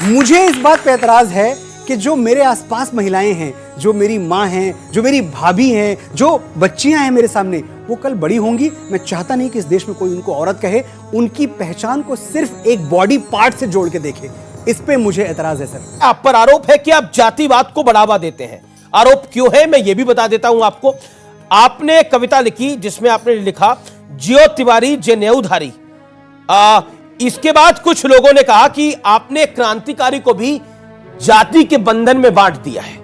मुझे इस बात पे एतराज है कि जो मेरे आसपास महिलाएं हैं, जो मेरी माँ हैं, जो मेरी भाभी हैं, जो बच्चियां हैं मेरे सामने, वो कल बड़ी होंगी। मैं चाहता नहीं कि इस देश में कोई उनको औरत कहे। उनकी पहचान को सिर्फ एक बॉडी पार्ट से जोड़ के देखे। इस पे मुझे एतराज है सर। आप पर आरोप है कि आप जातिवाद को बढ़ावा देते हैं। आरोप क्यों है मैं ये भी बता देता हूं आपको। आपने कविता लिखी जिसमें आपने लिखा जियो तिवारी जनेऊधारी। इसके बाद कुछ लोगों ने कहा कि आपने क्रांतिकारी को भी जाति के बंधन में बांट दिया है।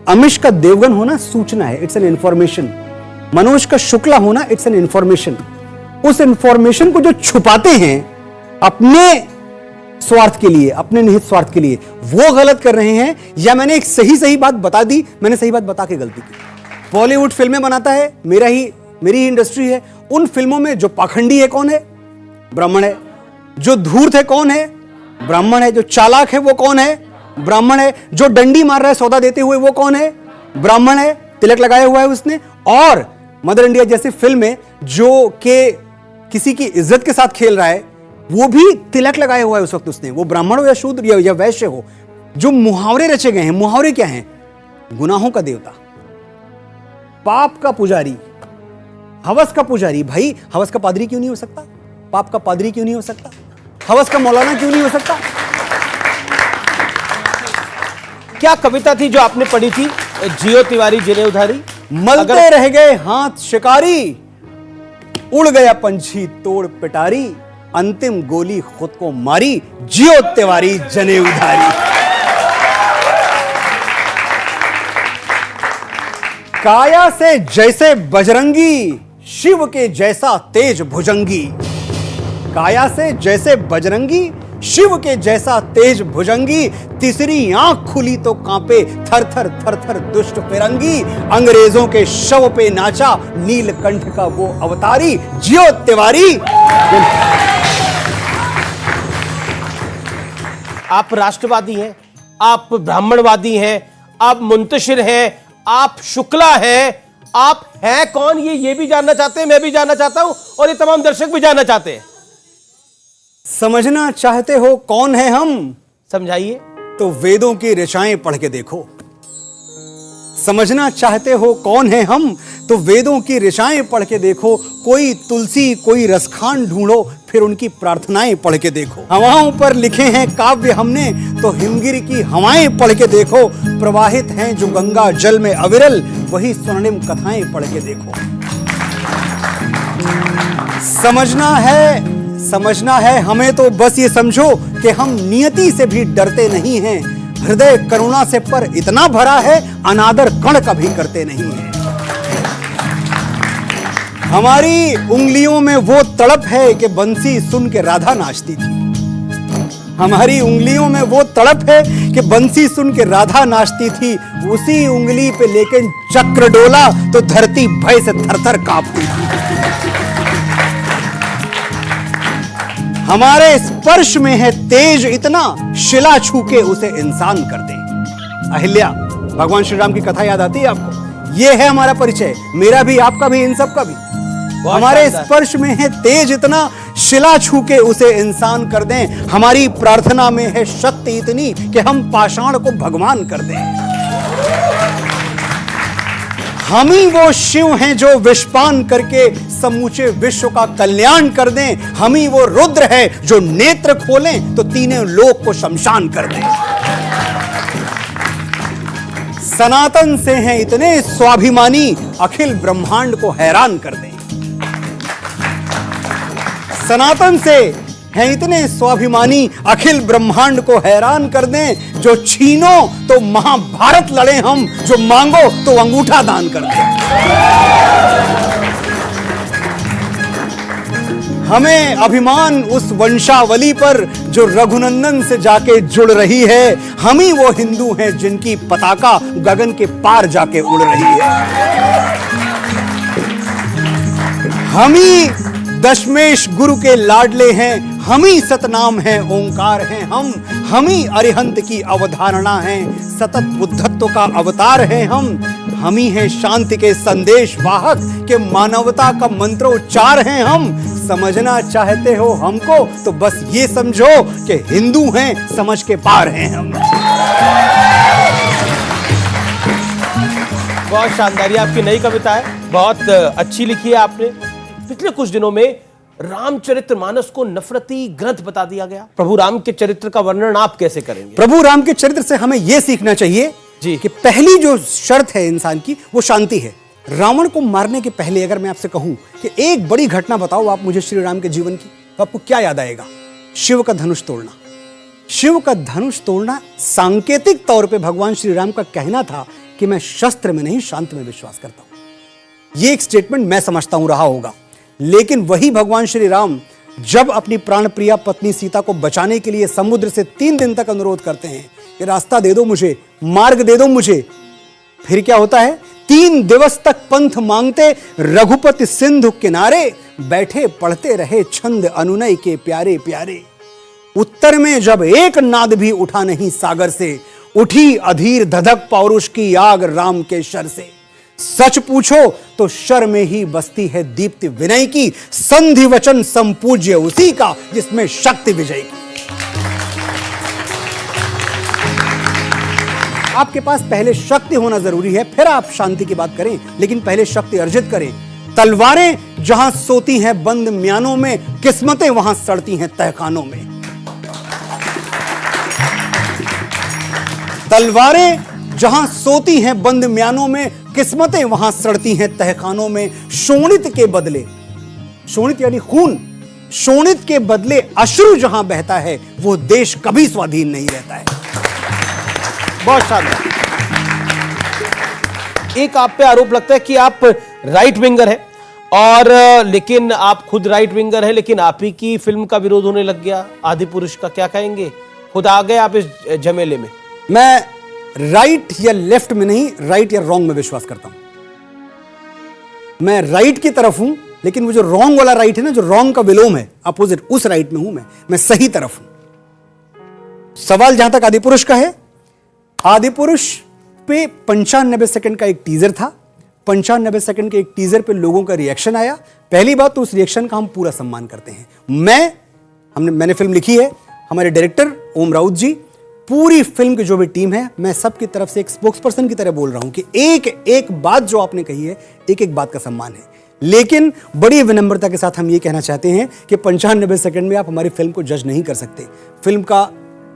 अमिश का देवगन होना सूचना है, इट्स एन इंफॉर्मेशन। मनोज का शुक्ला होना इट्स एन इंफॉर्मेशन। उस इंफॉर्मेशन को जो छुपाते हैं अपने स्वार्थ के लिए, अपने निहित स्वार्थ के लिए, वो गलत कर रहे हैं। या मैंने एक सही बात बता दी, मैंने सही बात बता के गलती की। बॉलीवुड फिल्में बनाता है, मेरी ही इंडस्ट्री है। उन फिल्मों में जो पाखंडी है कौन है? ब्राह्मण है। जो धूर्त है कौन है? ब्राह्मण है। जो चालाक है वो कौन है? ब्राह्मण है। जो डंडी मार रहा है सौदा देते हुए वो कौन है? ब्राह्मण है। तिलक लगाया हुआ है उसने। और मदर इंडिया जैसी फिल्में जो के किसी की इज्जत के साथ खेल रहा है वो भी तिलक लगाया हुआ है उस वक्त उसने, वो ब्राह्मण हो या शूद्र या वैश्य हो। जो मुहावरे रचे गए हैं, मुहावरे क्या हैं? गुनाहों का देवता, पाप का पुजारी, हवस का पुजारी। भाई हवस का पादरी क्यों नहीं हो सकता? पाप का पादरी क्यों नहीं हो सकता? हवस का मौलाना क्यों नहीं हो सकता? क्या कविता थी जो आपने पढ़ी थी? जियो तिवारी जनेऊधारी। मलते रह गए हाथ शिकारी, उड़ गया पंछी तोड़ पिटारी, अंतिम गोली खुद को मारी, जियो तिवारी जनेऊधारी। काया से जैसे बजरंगी, शिव के जैसा तेज भुजंगी। काया से जैसे बजरंगी, शिव के जैसा तेज भुजंगी। तीसरी आंख खुली तो कांपे थर थर थर थर दुष्ट फिरंगी। अंग्रेजों के शव पे नाचा नीलकंठ का वो अवतारी, जियो तिवारी। आप राष्ट्रवादी हैं, आप ब्राह्मणवादी हैं, आप मुंतशिर हैं, आप शुक्ला हैं, आप हैं कौन, ये भी जानना चाहते हैं, मैं भी जानना चाहता हूं और ये तमाम दर्शक भी जानना चाहते हैं। समझना चाहते हो कौन है हम? समझाइए। तो वेदों की ऋचाएं पढ़ के देखो। समझना चाहते हो कौन है हम? तो वेदों की ऋचाएं पढ़ के देखो। कोई तुलसी कोई रसखान ढूंढो, फिर उनकी प्रार्थनाएं पढ़ के देखो। हवाओं पर लिखे हैं काव्य हमने, तो हिमगिरी की हवाएं पढ़ के देखो। प्रवाहित हैं जो गंगा जल में अविरल, वही स्वर्णिम कथाएं पढ़ के देखो। समझना है हमें, तो बस ये समझो कि हम नियति से भी डरते नहीं हैं। हृदय करुणा से पर इतना भरा है, अनादर कण कभी करते नहीं हैं। हमारी उंगलियों में वो तड़प है कि बंसी सुन के राधा नाचती थी। हमारी उंगलियों में वो तड़प है कि बंसी सुन के राधा नाचती थी। उसी उंगली पे लेकिन चक्र डोला तो धरती भय से थरथर कांपती थी। हमारे स्पर्श में है तेज इतना, शिला छू के उसे इंसान कर दे। अहिल्या, भगवान श्री राम की कथा याद आती है आपको? ये है हमारा परिचय, मेरा भी, आपका भी, इन सब का भी। हमारे स्पर्श में है तेज इतना, शिला छू के उसे इंसान कर दें। हमारी प्रार्थना में है शक्ति इतनी कि हम पाषाण को भगवान कर दें। हम ही वो शिव हैं जो विषपान करके समूचे विश्व का कल्याण कर दें। हम ही वो रुद्र है जो नेत्र खोलें तो तीनों लोक को शमशान कर दें। सनातन से हैं इतने स्वाभिमानी, अखिल ब्रह्मांड को हैरान कर दें। सनातन से हैं इतने स्वाभिमानी, अखिल ब्रह्मांड को हैरान कर दें। जो छीनो तो महाभारत लड़े हम, जो मांगो तो अंगूठा दान कर दें। हमें अभिमान उस वंशावली पर जो रघुनंदन से जाके जुड़ रही है। हम ही वो हिंदू हैं जिनकी पताका गगन के पार जाके उड़ रही है। हम ही दशमेश गुरु के लाडले हैं। हम ही सतनाम हैं, ओंकार हैं हम ही अरिहंत की अवधारणा हैं, सतत बुद्धत्व का अवतार हैं हम ही हैं शांति के संदेश वाहक, के मानवता का मंत्रोच्चार हैं हम। समझना चाहते हो हमको, तो बस ये समझो कि हिंदू हैं, समझ के पार हैं हम। बहुत शानदार, ये आपकी नई कविता है, बहुत अच्छी लिखी है आपने। पिछले कुछ दिनों में रामचरितमानस को नफरती ग्रंथ बता दिया गया। प्रभु राम के चरित्र का वर्णन आप कैसे करेंगे? प्रभु राम के चरित्र से हमें यह सीखना चाहिए जी कि पहली जो शर्त है इंसान की, वो शांति है। रावण को मारने के पहले अगर मैं आपसे कहूं कि एक बड़ी घटना बताओ आप मुझे श्री राम के जीवन की, तो आपको क्या याद आएगा? शिव का धनुष तोड़ना। शिव का धनुष तोड़ना सांकेतिक तौर पे भगवान श्री राम का कहना था कि मैं शस्त्र में नहीं शांत में विश्वास करता हूं। यह एक स्टेटमेंट मैं समझता हूं रहा होगा। लेकिन वही भगवान श्री राम जब अपनी प्राणप्रिया पत्नी सीता को बचाने के लिए समुद्र से 3 दिन तक अनुरोध करते हैं कि रास्ता दे दो मुझे, मार्ग दे दो मुझे, फिर क्या होता है? 3 दिवस तक पंथ मांगते रघुपति सिंधु किनारे, बैठे पढ़ते रहे छंद अनुनय के प्यारे प्यारे। उत्तर में जब एक नाद भी उठा नहीं सागर से, उठी अधीर धधक पौरुष की आग राम के शर से। सच पूछो तो शर में ही बसती है दीप्ति विनय की, संधि वचन संपूज्य उसी का जिसमें शक्ति विजय की। आपके पास पहले शक्ति होना जरूरी है, फिर आप शांति की बात करें, लेकिन पहले शक्ति अर्जित करें। तलवारें जहां सोती हैं बंद म्यानों में, किस्मतें वहां सड़ती हैं तहखानों में। तलवारें जहां सोती हैं बंद म्यानों में, किस्मतें वहां सड़ती हैं तहखानों में। शोणित के बदले, शोणित यानी खून, शोणित के बदले अश्रु जहां बहता है, वो देश कभी स्वाधीन नहीं रहता है। बहुत शानदार। एक आप पे आरोप लगता है कि आप राइट विंगर हैं, और लेकिन आप खुद राइट विंगर हैं, लेकिन आप ही की फिल्म का विरोध होने लग गया आदि पुरुष का, क्या कहेंगे? खुद आ गए आप इस झमेले में। मैं राइट या लेफ्ट में नहीं, राइट या रॉन्ग में विश्वास करता हूं। मैं राइट की तरफ हूं, लेकिन वो जो रॉन्ग वाला राइट है ना, जो रॉन्ग का विलोम है, अपोजिट, उस राइट में हूं मैं सही तरफ हूं। सवाल जहां तक आदिपुरुष का है, आदिपुरुष पे 95 सेकंड का एक टीजर था। 95 सेकंड के एक टीजर पे लोगों का रिएक्शन आया। पहली बात तो उस रिएक्शन का हम पूरा सम्मान करते हैं। मैंने फिल्म लिखी है, हमारे डायरेक्टर ओम राउत जी, पूरी फिल्म की जो भी टीम है, मैं सबकी तरफ से एक स्पोक्सपर्सन की तरह बोल रहा हूं कि एक एक बात जो आपने कही है, एक एक बात का सम्मान है। लेकिन बड़ी विनम्रता के साथ हम ये कहना चाहते हैं कि 95 सेकंड में आप हमारी फिल्म को जज नहीं कर सकते। फिल्म का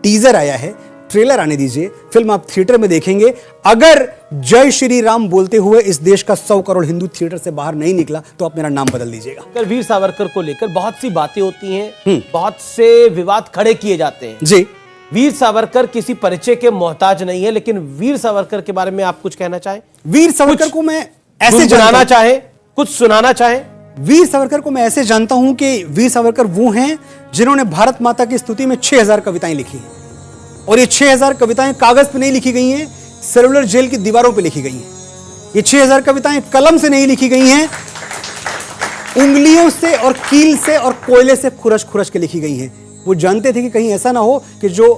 टीजर आया है, ट्रेलर आने दीजिए, फिल्म आप थिएटर में देखेंगे। अगर जय श्री राम बोलते हुए इस देश का 100 करोड़ हिंदू थिएटर से बाहर नहीं निकला तो आप मेरा नाम बदल दीजिएगा। वीर सावरकर को लेकर बहुत सी बातें होती हैं, बहुत से विवाद खड़े किए जाते हैं। जी, वीर सावरकर किसी परिचय के मोहताज नहीं है, लेकिन वीर सावरकर के बारे में आप कुछ कहना चाहें? वीर सावरकर को मैं ऐसे जानना चाहें, कुछ सुनाना चाहें? वीर सावरकर को मैं ऐसे जानता हूं कि वीर सावरकर वो हैं जिन्होंने भारत माता की स्तुति में 6000 कविताएं लिखी हैं, और ये 6000 कविताएं कागज पे नहीं लिखी गई हैं, सेलुलर जेल की दीवारों पे लिखी गई हैं। ये 6000 कविताएं कलम से नहीं लिखी गई हैं, उंगलियों से और कील से और कोयले से खुरच खुरच के लिखी गई हैं। वो जानते थे कि कहीं ऐसा ना हो कि जो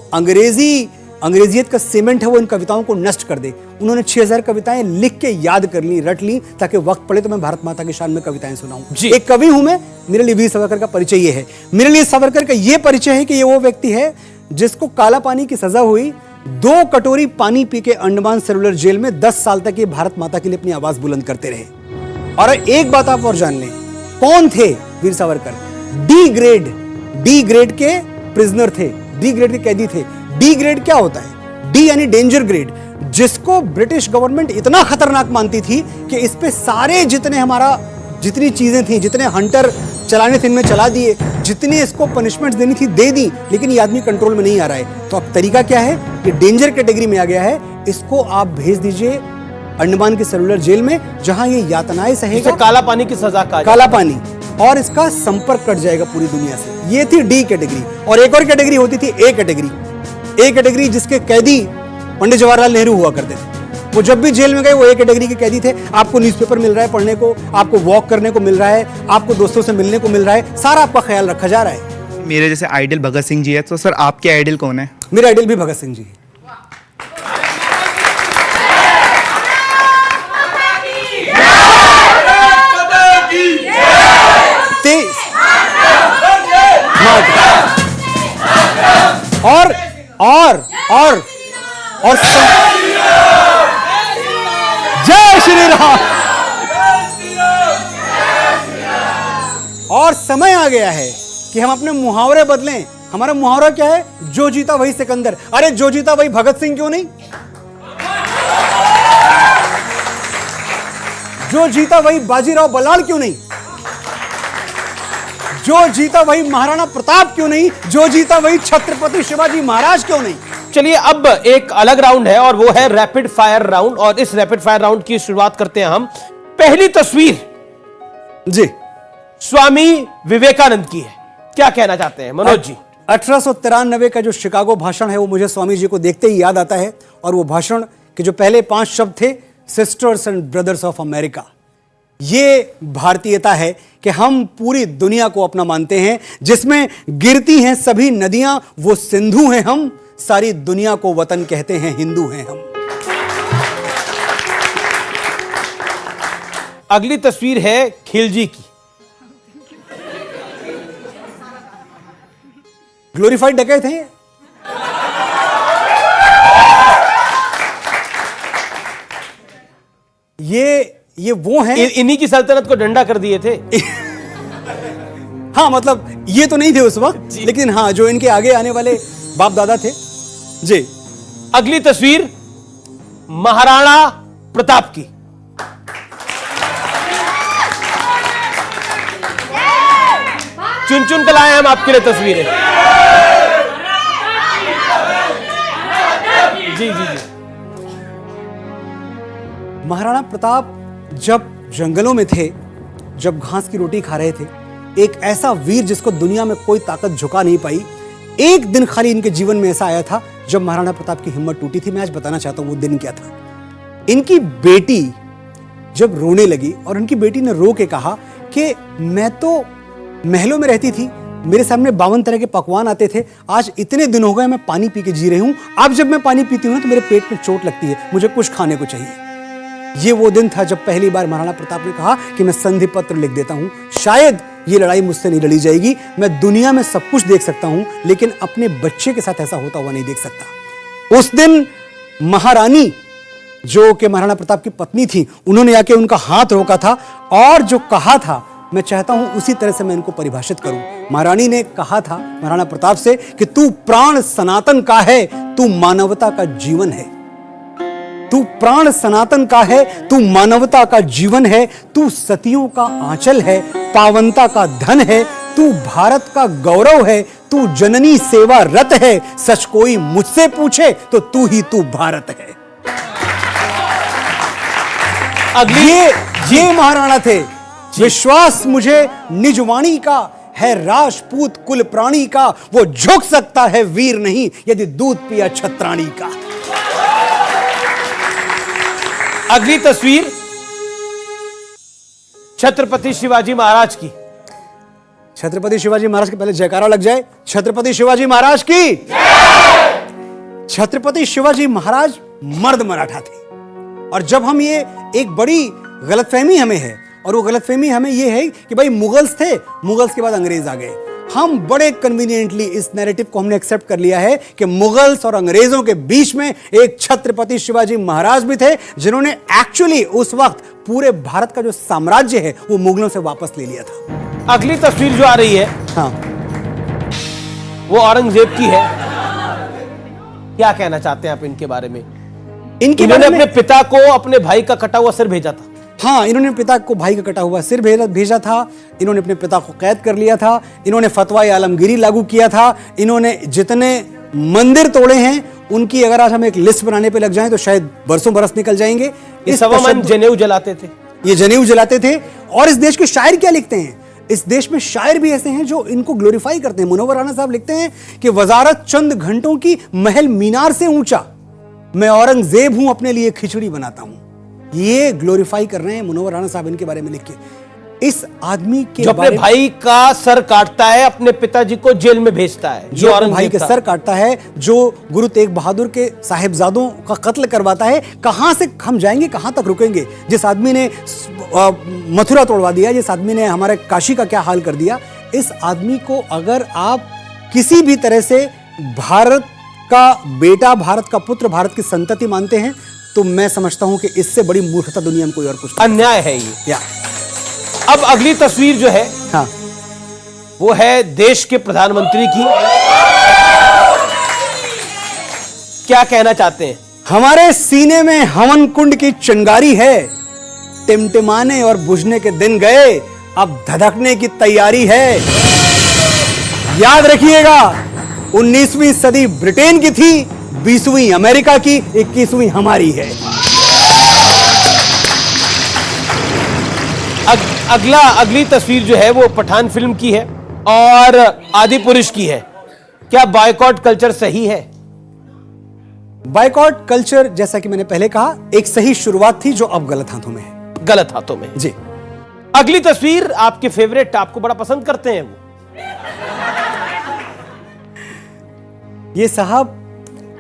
अंग्रेजियत का सीमेंट है वो इन कविताओं को नष्ट कर दे। उन्होंने 6000 कविताएं लिख के याद कर ली, रट ली, ताकि वक्त पड़े तो मैं भारत माता की शान में कविताएं सुनाऊं। एक कवि हूं मैं, मेरे लिए वीर सावरकर का परिचय ये है। मेरे लिए सावरकर का ये परिचय है कि ये वो व्यक्ति है जिसको काला पानी की सजा हुई, 2 कटोरी पानी पी के अंडमान सेलुलर जेल में 10 साल तक ये भारत माता के लिए अपनी आवाज बुलंद करते रहे। और एक बात आप और जान लें, कौन थे वीर सावरकर? डी ग्रेड के प्रिजनर थे, डी ग्रेड के कैदी थे। डी ग्रेड क्या होता है? डी यानी डेंजर ग्रेड, जिसको ब्रिटिश गवर्नमेंट इतना खतरनाक मानती थी कि इस पे सारे जितनी चीजें थी, जितने हंटर चलाने थे इनमें चला दिए, जितनी इसको पनिशमेंट देनी थी दे दी, लेकिन ये आदमी कंट्रोल में नहीं आ रहा है। तो अब तरीका क्या है कि डेंजर कैटेगरी में आ गया है, इसको आप भेज दीजिए अंडमान के सेलुलर जेल में, जहां ये यातनाएं सहेगा, काला पानी की सजा का, काला पानी, और इसका संपर्क कट जाएगा पूरी दुनिया से। ये थी डी कैटेगरी। और एक और कैटेगरी होती थी ए कैटेगरी, जिसके कैदी पंडित जवाहरलाल नेहरू हुआ करते थे। वो जब भी जेल में गए वो ए कैटेगरी के कैदी थे। आपको न्यूज़पेपर मिल रहा है पढ़ने को, आपको वॉक करने को मिल रहा है, आपको दोस्तों से मिलने को मिल रहा है, सारा आपका ख्याल रखा जा रहा है। मेरे जैसे आइडल भगत सिंह जी है, तो सर आपके आइडल कौन है? मेरा आइडल भी भगत सिंह जी है। और जय श्री राम। और समय आ गया है कि हम अपने मुहावरे बदलें। हमारा मुहावरा क्या है? जो जीता वही सिकंदर। अरे जो जीता वही भगत सिंह क्यों नहीं? जो जीता वही बाजीराव बलाल क्यों नहीं? जो जीता वही महाराणा प्रताप क्यों नहीं? जो जीता वही छत्रपति शिवाजी महाराज क्यों नहीं? चलिए अब एक अलग राउंड है और वो है रैपिड फायर राउंड, और इस रैपिड फायर राउंड की शुरुआत करते हैं हम। पहली तस्वीर जी स्वामी विवेकानंद की है, क्या कहना चाहते हैं मनोज जी? 1893 का जो शिकागो भाषण है वो मुझे स्वामी जी को देखते ही याद आता है, और वो भाषण के जो पहले 5 शब्द थे, sisters and brothers of America. ये भारतीयता है कि हम पूरी दुनिया को अपना मानते हैं, जिसमें गिरती हैं सभी नदियां, वो सिंधु हैं हम, सारी दुनिया को वतन कहते हैं, हिंदू हैं हम। अगली तस्वीर है खिलजी की। ग्लोरीफाइड डकैत हैं ये वो हैं। इन्हीं की सल्तनत को डंडा कर दिए थे। हाँ, मतलब ये तो नहीं थे उस वक्त, लेकिन हाँ जो इनके आगे आने वाले बाप दादा थे जी। अगली तस्वीर महाराणा प्रताप की। चुन चुन कर लाए हम आपके लिए तस्वीरें। जी जी जी। महाराणा प्रताप जब जंगलों में थे, जब घास की रोटी खा रहे थे, एक ऐसा वीर जिसको दुनिया में कोई ताकत झुका नहीं पाई, एक दिन खाली इनके जीवन में ऐसा आया था जब महाराणा प्रताप की हिम्मत टूटी थी। मैं आज बताना चाहता हूं वो दिन क्या था। इनकी बेटी जब रोने लगी और इनकी बेटी ने रो के कहा कि मैं तो महलों में रहती थी, मेरे सामने 52 तरह के पकवान आते थे। आज इतने दिन हो गए मैं पानी पी के जी रही हूं। अब जब मैं पानी पीती हूं तो मेरे पेट में चोट लगती है, मुझे कुछ खाने को चाहिए। ये वो दिन था जब पहली बार महाराणा प्रताप ने कहा कि मैं संधि पत्र लिख देता हूं। शायद ये लड़ाई मुझसे नहीं लड़ी जाएगी, मैं दुनिया में सब कुछ देख सकता हूं, लेकिन अपने बच्चे के साथ ऐसा होता हुआ नहीं देख सकता। उस दिन महारानी, जो कि महाराणा प्रताप की पत्नी थी, उन्होंने आके उनका हाथ रोका था और जो कहा था, मैं चाहता हूं उसी तरह से मैं इनको परिभाषित करूं। महारानी ने कहा था महाराणा प्रताप से कि तू प्राण सनातन का है, तू मानवता का जीवन है। तू प्राण सनातन का है, तू मानवता का जीवन है, तू सतियों का आंचल है, पावनता का धन है, तू भारत का गौरव है, तू जननी सेवा रत है, सच कोई मुझसे पूछे तो तू भारत है। ये महाराणा थे। विश्वास मुझे निजवाणी का है, राजपूत कुल प्राणी का, वो झुक सकता है वीर नहीं यदि दूध पिया छत्राणी का। अगली तस्वीर छत्रपति शिवाजी महाराज की। छत्रपति शिवाजी महाराज के पहले जयकारा लग जाए। छत्रपति शिवाजी महाराज की। छत्रपति शिवाजी महाराज मर्द मराठा थे। और जब हम ये एक बड़ी गलतफहमी हमें है, और वो गलतफहमी हमें ये है कि भाई मुगल्स थे, मुगल्स के बाद अंग्रेज आ गए। हम बड़े कन्वीनियंटली इस नैरेटिव को हमने एक्सेप्ट कर लिया है कि मुगल्स और अंग्रेजों के बीच में एक छत्रपति शिवाजी महाराज भी थे, जिन्होंने एक्चुअली उस वक्त पूरे भारत का जो साम्राज्य है वो मुगलों से वापस ले लिया था। अगली तस्वीर जो आ रही है, हाँ, वो औरंगजेब की है। क्या कहना चाहते हैं आप इनके बारे में? इन्होंने अपने पिता को अपने भाई का कटा हुआ सिर भेजा था। हाँ, इन्होंने पिता को भाई का कटा हुआ सिर भेजा था। इन्होंने अपने पिता को कैद कर लिया था। इन्होंने फतवा आलमगीरी लागू किया था। इन्होंने जितने मंदिर तोड़े हैं उनकी अगर आज हम एक लिस्ट बनाने पे लग जाएं तो शायद बरसों बरस निकल जाएंगे। इस सवामन जनेऊ जलाते थे, ये जनेऊ जलाते थे। और इस देश के शायर क्या लिखते हैं? इस देश में शायर भी ऐसे हैं जो इनको ग्लोरीफाई करते हैं। मुनव्वर राणा साहब लिखते हैं कि वजारत चंद घंटों की, महल मीनार से ऊंचा, मैं औरंगजेब हूं अपने लिए खिचड़ी बनाता हूं। ये ग्लोरीफाई कर रहे हैं मुनव्वर राणा साहब इनके बारे में लिख के। इस आदमी के जो अपने भाई का सर काटता है, अपने पिताजी को जेल में भेजता है, जो अपने भाई के सर काटता है, जो गुरु तेग बहादुर के साहिबजादों का कत्ल करवाता है। कहां से हम जाएंगे, कहां तक रुकेंगे? जिस आदमी ने मथुरा तोड़वा दिया, जिस आदमी ने हमारे काशी का क्या हाल कर दिया, इस आदमी को अगर आप किसी भी तरह से भारत का बेटा, भारत का पुत्र, भारत की संतति मानते हैं, तो मैं समझता हूं कि इससे बड़ी मूर्खता दुनिया में कोई और कुछ नहीं। अन्याय है ये। या अब अगली तस्वीर जो है, हाँ, वो है देश के प्रधानमंत्री की। क्या कहना चाहते हैं? हमारे सीने में हवन कुंड की चिंगारी है, टिमटिमाने और बुझने के दिन गए, अब धधकने की तैयारी है। याद रखिएगा, 19वीं सदी ब्रिटेन की थी, 20वीं अमेरिका की, 21वीं हमारी है। अगली तस्वीर जो है वो पठान फिल्म की है और आदि पुरुष की है। क्या बायकॉट कल्चर सही है? बायकॉट कल्चर, जैसा कि मैंने पहले कहा, एक सही शुरुआत थी जो अब गलत हाथों में है। गलत हाथों में जी। अगली तस्वीर आपके फेवरेट, आपको बड़ा पसंद करते हैं वो। ये साहब,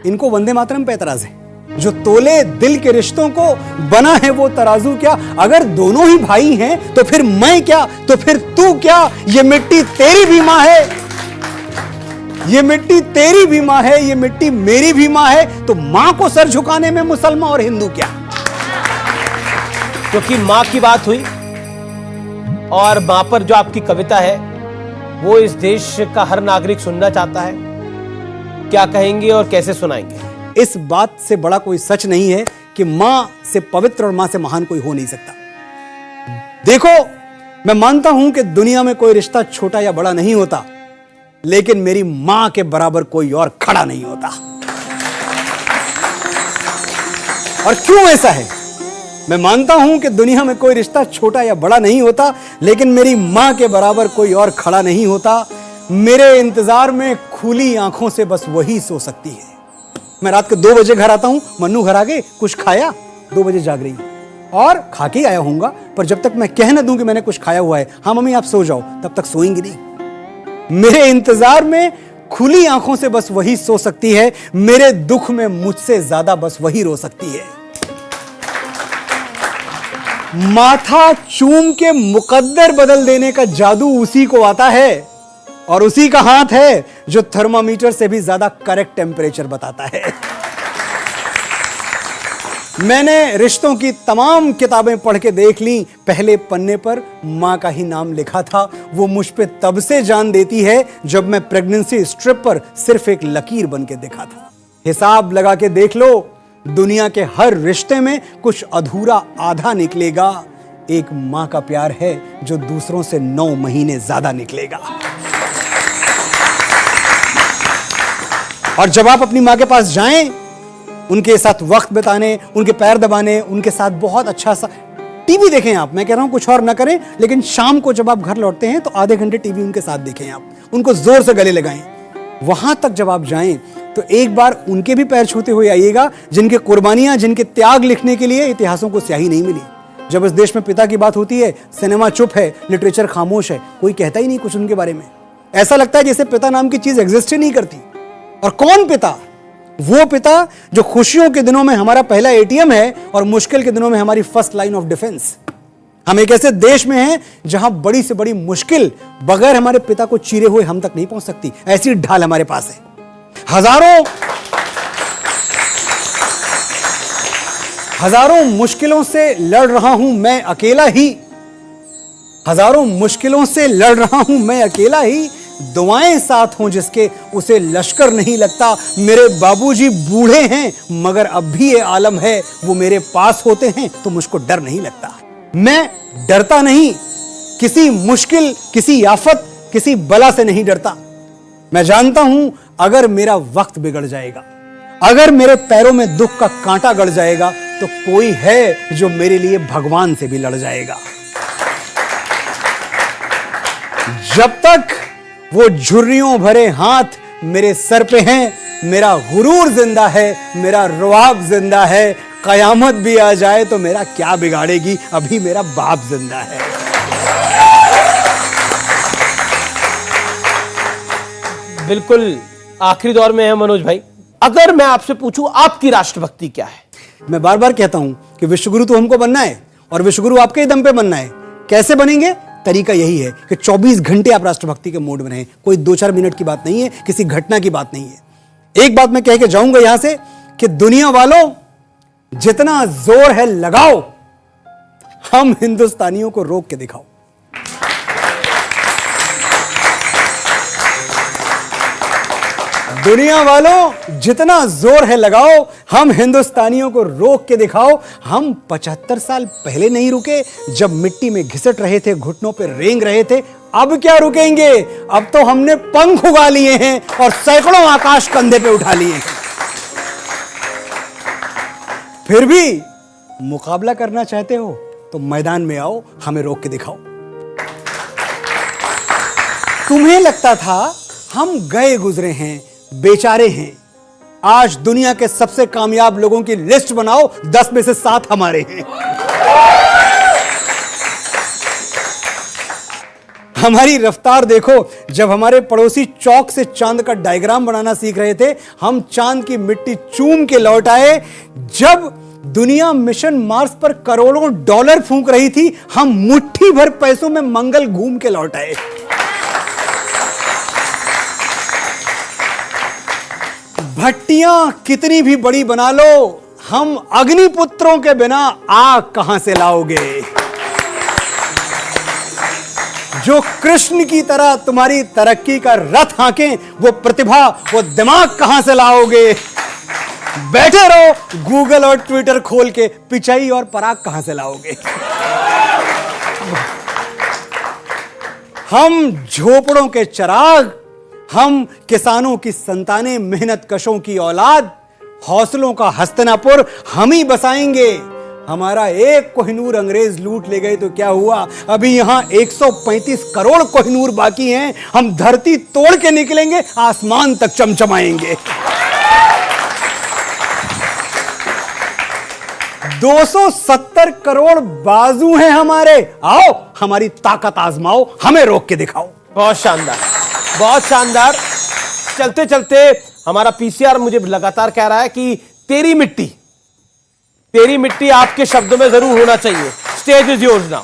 इनको वंदे मातरम पे एतराज है। जो तोले दिल के रिश्तों को बना है वो तराजू क्या? अगर दोनों ही भाई हैं तो फिर मैं क्या, तो फिर तू क्या? ये मिट्टी तेरी भी मां है, ये मिट्टी तेरी भी मां है, ये मिट्टी मेरी भी मां है, तो मां को सर झुकाने में मुसलमान और हिंदू क्या? क्योंकि मां की बात हुई और मां पर जो आपकी कविता है वो इस देश का हर नागरिक सुनना चाहता है। क्या कहेंगे और कैसे सुनाएंगे? इस बात से बड़ा कोई सच नहीं है कि मां से पवित्र और मां से महान कोई हो नहीं सकता। देखो, मैं मानता हूं कि दुनिया में कोई रिश्ता छोटा या बड़ा नहीं होता, लेकिन मेरी मां के बराबर कोई और खड़ा नहीं होता। और क्यों ऐसा है? मैं मानता हूं कि दुनिया में कोई रिश्ता छोटा या बड़ा नहीं होता, लेकिन मेरी मां के बराबर कोई और खड़ा नहीं होता। मेरे इंतजार में खुली आंखों से बस वही सो सकती है। मैं रात के 2 बजे घर आता हूं, मन्नू घर आ गए, कुछ खाया, 2 बजे जाग रही और खा के आया हूंगा, पर जब तक मैं कह न दूं कि मैंने कुछ खाया हुआ है, हाँ मम्मी आप सो जाओ, तब तक सोएंगी नहीं। मेरे इंतजार में खुली आंखों से बस वही सो सकती है, मेरे दुख में मुझसे ज्यादा बस वही रो सकती है। माथा चूम के मुकद्दर बदल देने का जादू उसी को आता है, और उसी का हाथ है जो थर्मामीटर से भी ज्यादा करेक्ट टेम्परेचर बताता है। मैंने रिश्तों की तमाम किताबें पढ़ के देख ली, पहले पन्ने पर मां का ही नाम लिखा था। वो मुझ पे तब से जान देती है जब मैं प्रेगनेंसी स्ट्रिप पर सिर्फ एक लकीर बन के दिखा था। हिसाब लगा के देख लो, दुनिया के हर रिश्ते में कुछ अधूरा आधा निकलेगा। एक मां का प्यार है जो दूसरों से 9 महीने ज्यादा निकलेगा। और जब आप अपनी मां के पास जाएं, उनके साथ वक्त बिताने, उनके पैर दबाने, उनके साथ बहुत अच्छा सा टीवी देखें। आप, मैं कह रहा हूं कुछ और ना करें, लेकिन शाम को जब आप घर लौटते हैं तो आधे घंटे टीवी उनके साथ देखें। आप उनको जोर से गले लगाएं। वहां तक जब आप जाएं तो एक बार उनके भी पैर छूते हुए आइएगा, जिनके कुर्बानियां, जिनके त्याग लिखने के लिए इतिहासों को स्याही नहीं मिली। जब इस देश में पिता की बात होती है, सिनेमा चुप है, लिटरेचर खामोश है, कोई कहता ही नहीं कुछ उनके बारे में। ऐसा लगता है जैसे पिता नाम की चीज एग्जिस्ट ही नहीं करती। और कौन पिता? वो पिता जो खुशियों के दिनों में हमारा पहला एटीएम है और मुश्किल के दिनों में हमारी फर्स्ट लाइन ऑफ डिफेंस। हम एक ऐसे देश में हैं जहां बड़ी से बड़ी मुश्किल बगैर हमारे पिता को चीरे हुए हम तक नहीं पहुंच सकती। ऐसी ढाल हमारे पास है। हजारों मुश्किलों से लड़ रहा हूं मैं अकेला ही। हजारों मुश्किलों से लड़ रहा हूं मैं अकेला ही। दुआएं साथ हों जिसके, उसे लश्कर नहीं लगता। मेरे बाबूजी बूढ़े हैं मगर अब भी ये आलम है, वो मेरे पास होते हैं तो मुझको डर नहीं लगता। मैं डरता नहीं, किसी मुश्किल, किसी आफत, किसी बला से नहीं डरता। मैं जानता हूं अगर मेरा वक्त बिगड़ जाएगा, अगर मेरे पैरों में दुख का कांटा गड़ जाएगा, तो कोई है जो मेरे लिए भगवान से भी लड़ जाएगा। जब तक वो झुर्रियों भरे हाथ मेरे सर पे हैं, मेरा गुरूर जिंदा है, मेरा रुआब जिंदा है। कयामत भी आ जाए तो मेरा क्या बिगाड़ेगी, अभी मेरा बाप जिंदा है। बिल्कुल आखिरी दौर में है मनोज भाई। अगर मैं आपसे पूछूं आपकी राष्ट्रभक्ति क्या है? मैं बार बार कहता हूं कि विश्वगुरु तो हमको बनना है और विश्वगुरु आपके ही दम पे बनना है। कैसे बनेंगे? तरीका यही है कि 24 घंटे आप राष्ट्रभक्ति के मोड में रहें। कोई 2-4 मिनट की बात नहीं है, किसी घटना की बात नहीं है। एक बात मैं कह के जाऊंगा यहां से कि दुनिया वालों, जितना जोर है लगाओ, हम हिंदुस्तानियों को रोक के दिखाओ। दुनिया वालों, जितना जोर है लगाओ, हम हिंदुस्तानियों को रोक के दिखाओ। हम 75 साल पहले नहीं रुके, जब मिट्टी में घिसट रहे थे, घुटनों पे रेंग रहे थे। अब क्या रुकेंगे? अब तो हमने पंख उगा लिए हैं और सैकड़ों आकाश कंधे पे उठा लिए हैं। फिर भी मुकाबला करना चाहते हो तो मैदान में आओ, हमें रोक के दिखाओ। तुम्हें लगता था हम गए गुजरे हैं, बेचारे हैं। आज दुनिया के सबसे कामयाब लोगों की लिस्ट बनाओ, 10 में से 7 हमारे हैं। हमारी रफ्तार देखो। जब हमारे पड़ोसी चौक से चांद का डायग्राम बनाना सीख रहे थे, हम चांद की मिट्टी चूम के लौट आए। जब दुनिया मिशन मार्स पर करोड़ों डॉलर फूंक रही थी, हम मुट्ठी भर पैसों में मंगल घूम के लौट आए। भट्टियां कितनी भी बड़ी बना लो, हम अग्निपुत्रों के बिना आग कहां से लाओगे? जो कृष्ण की तरह तुम्हारी तरक्की का रथ हांके, वो प्रतिभा, वो दिमाग कहां से लाओगे? बैठे रहो गूगल और ट्विटर खोल के, पिचाई और पराग कहां से लाओगे? हम झोपड़ों के चिराग, हम किसानों की संतानें, मेहनत कशों की औलाद, हौसलों का हस्तिनापुर हम ही बसाएंगे। हमारा एक कोहिनूर अंग्रेज लूट ले गए तो क्या हुआ? अभी यहां 135 करोड़ कोहिनूर बाकी हैं। हम धरती तोड़ के निकलेंगे, आसमान तक चमचमाएंगे। 270 करोड़ बाजू हैं हमारे। आओ हमारी ताकत आजमाओ, हमें रोक के दिखाओ। बहुत शानदार। बहुत शानदार। चलते चलते हमारा पीसीआर मुझे लगातार कह रहा है कि तेरी मिट्टी आपके शब्दों में जरूर होना चाहिए। Stage is yours now.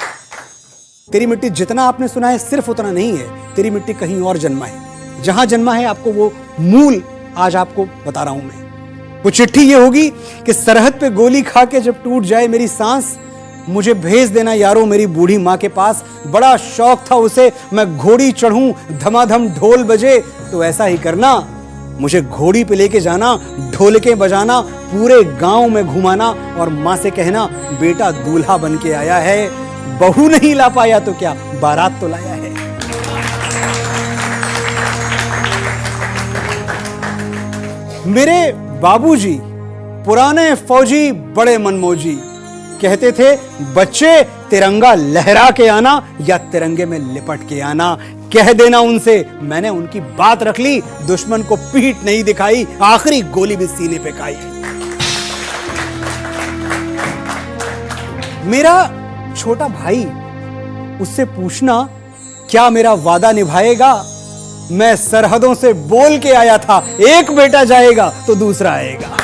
तेरी मिट्टी जितना आपने सुना है सिर्फ उतना नहीं है, तेरी मिट्टी कहीं और जन्मा है। जहां जन्मा है आपको वो मूल आज आपको बता रहा हूं मैं। वो चिट्ठी ये होगी कि सरहद पे गोली खा के जब टूट जाए मेरी सांस, मुझे भेज देना यारों मेरी बूढ़ी माँ के पास। बड़ा शौक था उसे मैं घोड़ी चढ़ूं, धमाधम ढोल बजे, तो ऐसा ही करना, मुझे घोड़ी पे लेके जाना, ढोलकें बजाना, पूरे गांव में घुमाना और माँ से कहना बेटा दूल्हा बन के आया है। बहू नहीं ला पाया तो क्या, बारात तो लाया है। मेरे बाबूजी पुराने फौजी बड़े मनमौजी कहते थे बच्चे तिरंगा लहरा के आना या तिरंगे में लिपट के आना। कह देना उनसे, मैंने उनकी बात रख ली, दुश्मन को पीठ नहीं दिखाई, आखिरी गोली भी सीने पे खाई। मेरा छोटा भाई, उससे पूछना क्या मेरा वादा निभाएगा। मैं सरहदों से बोल के आया था, एक बेटा जाएगा तो दूसरा आएगा।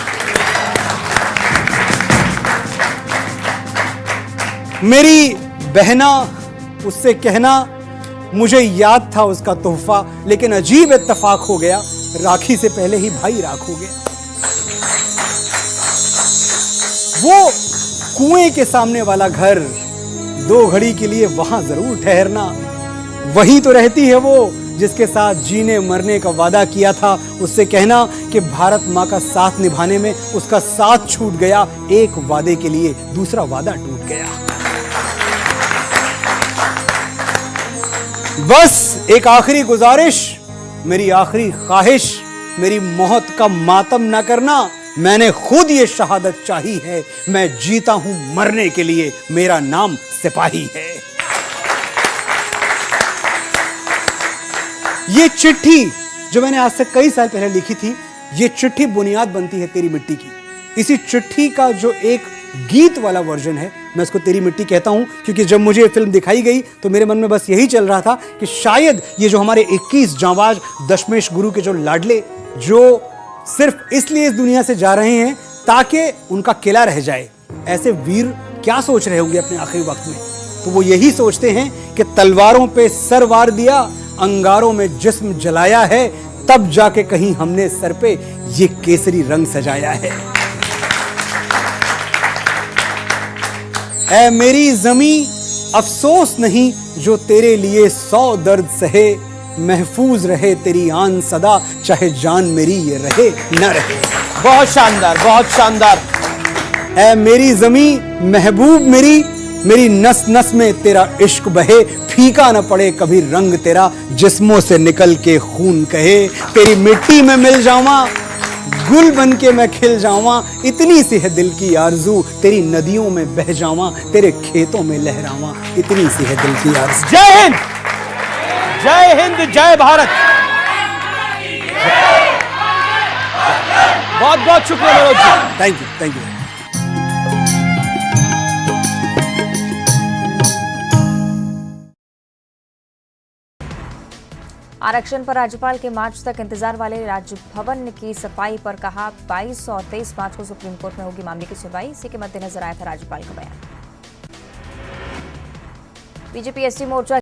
मेरी बहना, उससे कहना मुझे याद था उसका तोहफा, लेकिन अजीब इत्तेफाक हो गया, राखी से पहले ही भाई राख हो गया। वो कुएं के सामने वाला घर, 2 घड़ी के लिए वहां जरूर ठहरना। वही तो रहती है वो जिसके साथ जीने मरने का वादा किया था। उससे कहना कि भारत माँ का साथ निभाने में उसका साथ छूट गया, एक वादे के लिए दूसरा वादा टूट गया। बस एक आखिरी गुजारिश, मेरी आखिरी ख्वाहिश, मेरी मौत का मातम ना करना। मैंने खुद ये शहादत चाही है, मैं जीता हूं मरने के लिए, मेरा नाम सिपाही है। ये चिट्ठी जो मैंने आज से कई साल पहले लिखी थी, ये चिट्ठी बुनियाद बनती है तेरी मिट्टी की। इसी चिट्ठी का जो एक गीत वाला वर्जन है, मैं इसको तेरी मिट्टी कहता हूं, क्योंकि जब मुझे ये फिल्म दिखाई गई तो मेरे मन में बस यही चल रहा था कि शायद ये जो हमारे 21 जांबाज दशमेश गुरु के जो लाडले, जो सिर्फ इसलिए इस दुनिया से जा रहे हैं ताकि उनका किला रह जाए, ऐसे वीर क्या सोच रहे होंगे अपने आखिरी वक्त में। तो वो यही सोचते हैं कि तलवारों पे सर वार दिया, अंगारों में जिस्म जलाया है, तब जाके कहीं हमने सर पे ये केसरी रंग सजाया है। ऐ मेरी जमी अफसोस नहीं जो तेरे लिए 100 दर्द सहे, महफूज रहे तेरी आन सदा, चाहे जान मेरी ये रहे न रहे। बहुत शानदार, बहुत शानदार। ऐ मेरी जमी महबूब मेरी नस नस में तेरा इश्क बहे, फीका न पड़े कभी रंग तेरा, जिस्मों से निकल के खून कहे। तेरी मिट्टी में मिल जावा, गुल बन के मैं खिल जावा, इतनी सी है दिल की आरज़ू, तेरी नदियों में बह जावा, तेरे खेतों में लहरावा, इतनी सी है दिल की आरज़ू। जय हिंद, जय हिंद, जय भारत। बहुत बहुत शुक्रिया Manoj ji. Thank you, thank you. आरक्षण पर राज्यपाल के मार्च तक इंतजार वाले राजभवन की सफाई पर कहा 22 और 23 मार्च को सुप्रीम कोर्ट में होगी मामले की सुनवाई। इसी के मद्देनजर आया था राज्यपाल का बयान। बीजेपी एसटी मोर्चा